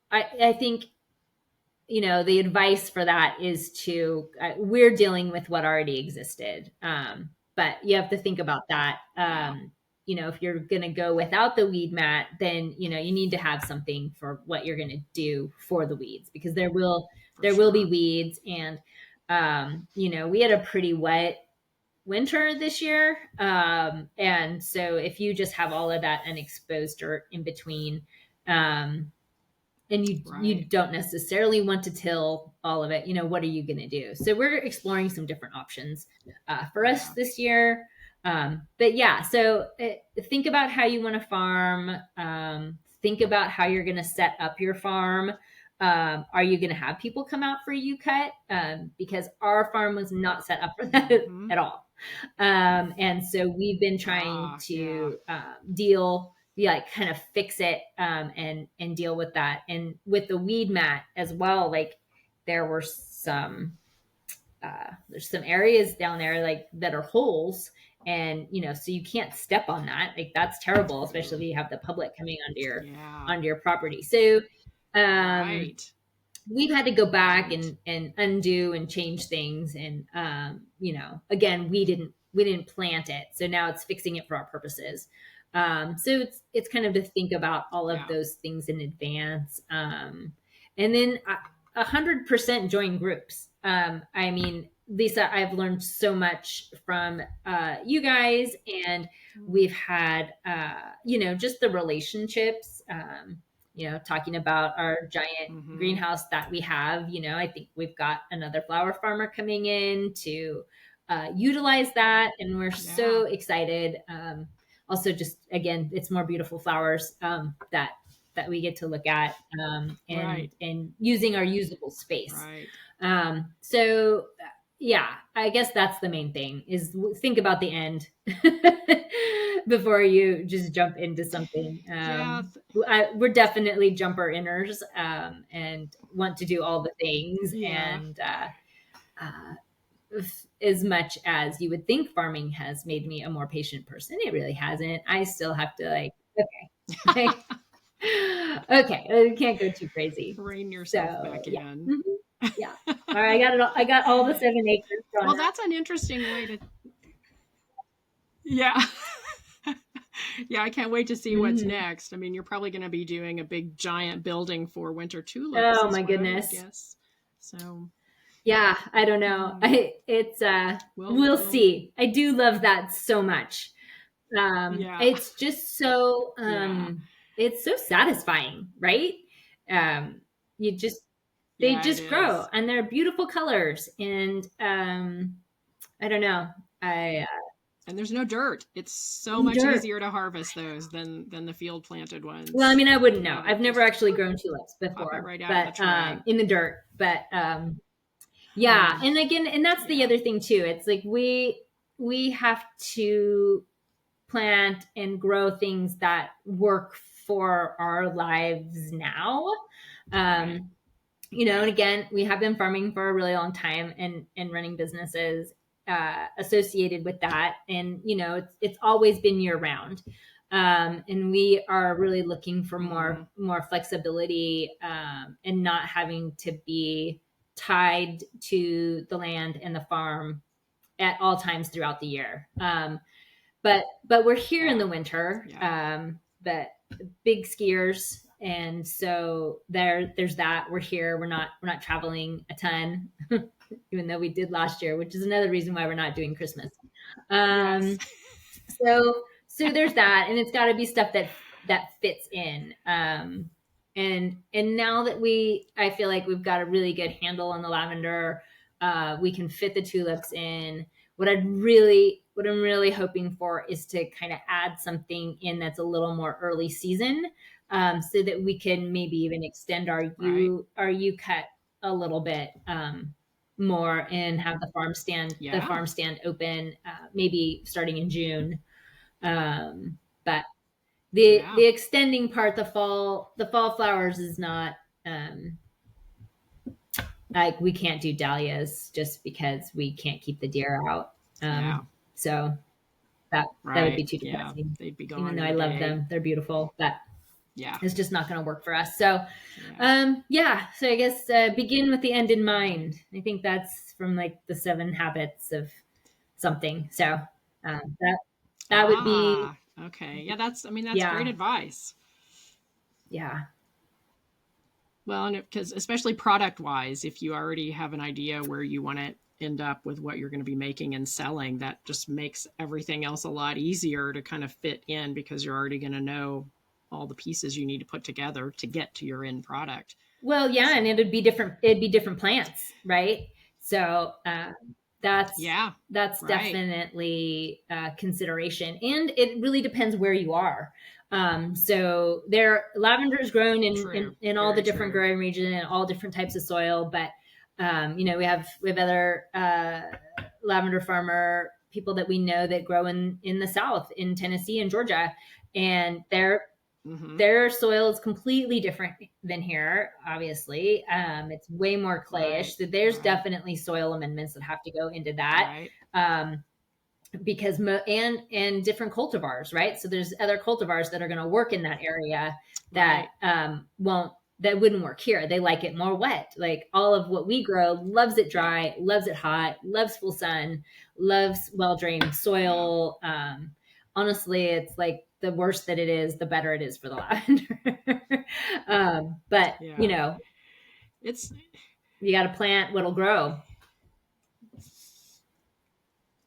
I think the advice for that is we're dealing with what already existed, but you have to think about that. Yeah. If you're going to go without the weed mat, then you need to have something for what you're going to do for the weeds, because For there will be sure. weeds. And we had a pretty wet winter this year, and so if you just have all of that unexposed dirt in between, um, and you Right. don't necessarily want to till all of it, what are you going to do? So we're exploring some different options for us Yeah. this year. But yeah, so think about how you want to farm. Think about how you're going to set up your farm. Are you going to have people come out for you cut? Because our farm was not set up for that Mm-hmm. at all. And so we've been trying Ah. Yeah. to kind of fix it, and deal with that. And with the weed mat as well, like, there were there's some areas down there, like, that are holes, and so you can't step on that. Like, that's terrible, especially if you have the public coming Yeah. onto your property. So um Right. we've had to go back Right. and undo and change things. And again, we didn't plant it, so now it's fixing it for our purposes. So it's kind of to think about all of Yeah. those things in advance. And then 100% join groups. I mean, Lisa, I've learned so much from you guys, and we've had just the relationships, talking about our giant Mm-hmm. greenhouse that we have. I think we've got another flower farmer coming in to utilize that, and we're Yeah. so excited. Also, just again, it's more beautiful flowers, that we get to look at, and Right. using our usable space. Right. So yeah, I guess that's the main thing, is think about the end before you just jump into something. Yeah. We're definitely jumper inners, and want to do all the things. Yeah. And as much as you would think farming has made me a more patient person, it really hasn't. I still have to, like, okay, okay, we can't go too crazy. Rein yourself So back yeah. in. Mhm. Yeah. All right, I got it all. I got all the 7 acres drawn Well, up. that's an interesting way to. Yeah. Yeah, I can't wait to see what's Hmm. next. I mean, you're probably going to be doing a big giant building for winter tulips, Oh is my what I would goodness. guess. So, Yeah, I don't know. mm, It's we'll we'll, see. I do love that so much. yeah, It's just so yeah, it's so satisfying, right? Um, you just They yeah, it just grow, is. and they're beautiful colors. And I don't know. I And there's no dirt. It's so No much dirt. easier to harvest those than the field planted Well, I ones. mean, I wouldn't know. Yeah, I've never just actually grown tulips pop it before, right out of the but tray. in the dirt. But yeah, and again, and that's the Yeah. other thing too. It's like we have to plant and grow things that work for our lives now. Right. And again, we have been farming for a really long time and running businesses associated with that. And, it's always been year round. And we are really looking for more flexibility and not having to be tied to the land and the farm at all times throughout the year. But we're here in the winter. But big skiers, and so there's that. We're here. We're not traveling a ton, even though we did last year, which is another reason why we're not doing Christmas. Yes. So there's that, and it's got to be stuff that fits in. And now that I feel like we've got a really good handle on the lavender, we can fit the tulips in. What I'm really hoping for is to kind of add something in that's a little more early season, so that we can maybe even extend our U cut a little bit more and have the farm stand open, maybe starting in June. But the extending part, the fall flowers is not like we can't do dahlias just because we can't keep the deer out. So that would be too depressing. They'd be gone. Even though I love them, they're beautiful, but it's just not going to work for us. So so I guess begin with the end in mind. I think that's from like the 7 habits of something. So that would be okay. Yeah, that's great advice. Yeah. Well, and because especially product wise, if you already have an idea where you want to end up with what you're going to be making and selling, that just makes everything else a lot easier to kind of fit in, because you're already going to know all the pieces you need to put together to get to your end product. Well, yeah, and it'd be different plants, right? So that's definitely consideration, and it really depends where you are. So lavender is grown in all the different growing regions and all different types of soil, but we have other lavender farmer people that we know that grow in the South, in Tennessee and Georgia, and their soil is completely different than here. Obviously, it's way more clayish. So there's definitely soil amendments that have to go into that. Because and different cultivars, right? So there's other cultivars that are going to work in that area that wouldn't work here. They like it more wet. Like all of what we grow loves it dry, loves it hot, loves full sun, loves well-drained soil. Honestly, it's like the worse that it is, the better it is for the lavender. But it's you got to plant what'll grow.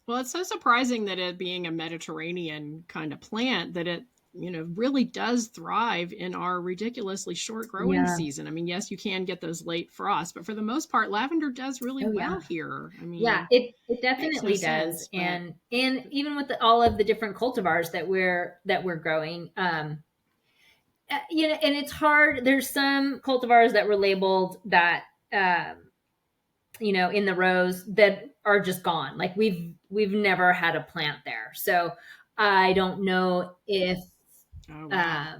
Well, it's so surprising that it being a Mediterranean kind of plant, that it really does thrive in our ridiculously short growing season. I mean, yes, you can get those late frosts, but for the most part, lavender does really well here. I mean, it definitely does. And even with all of the different cultivars that we're growing, and it's hard. There's some cultivars that were labeled that, in the rows that are just gone. Like we've never had a plant there. So I don't know if, I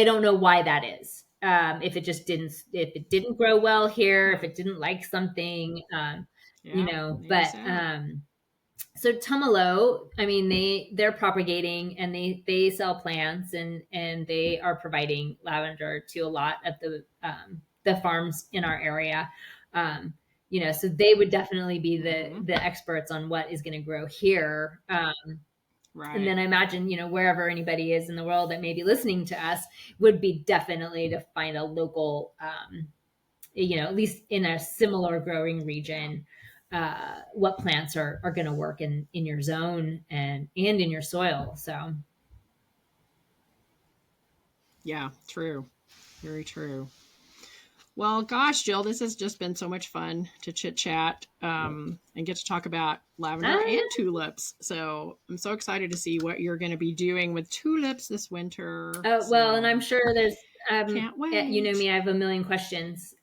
don't know why that is. If it didn't grow well here, if it didn't like something, but so Tumalo, I mean, they're propagating and they sell plants and they are providing lavender to a lot of the farms in our area. So they would definitely be the experts on what is going to grow here. And then I imagine, wherever anybody is in the world that may be listening to us would be definitely to find a local, at least in a similar growing region, what plants are going to work in your zone and in your soil. So. Yeah, true. Very true. Well, gosh, Jill, this has just been so much fun to chit chat and get to talk about lavender and Ah, tulips. So I'm so excited to see what you're going to be doing with tulips this winter. well, and I'm So sure there's, can't you know wait. me, I have a million questions.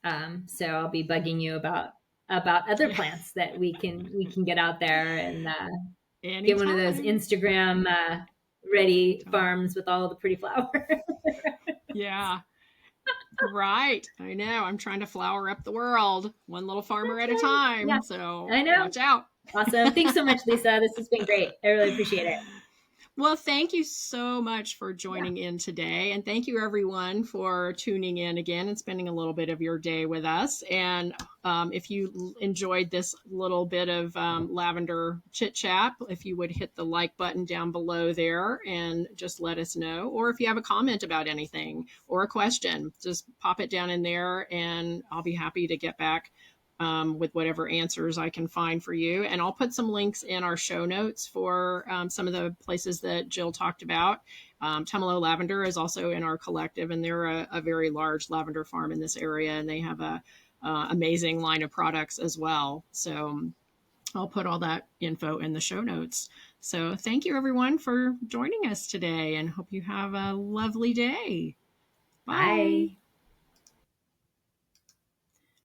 So I'll be bugging you about other Yeah, plants that we can get out there and get one of those anytime. Instagram ready Totally. farms with all the pretty flowers. Yeah, right. I know. I'm trying to flower up the world one little farmer That's at a right. Yeah, time. So I know. watch out. Awesome. Thanks so much, Lisa. This has been great. I really appreciate it. Well, thank you so much for Yeah. joining in today. And thank you, everyone, for tuning in again and spending a little bit of your day with us. And if you enjoyed this little bit of lavender chit chat, if you would hit the like button down below there and just let us know. Or if you have a comment about anything or a question, just pop it down in there and I'll be happy to get back with whatever answers I can find for you. And I'll put some links in our show notes for some of the places that Jill talked about. Temelo Lavender is also in our collective, and they're a very large lavender farm in this area, and they have a amazing line of products as well. So I'll put all that info in the show notes. So thank you everyone for joining us today, and hope you have a lovely day. Bye. Bye.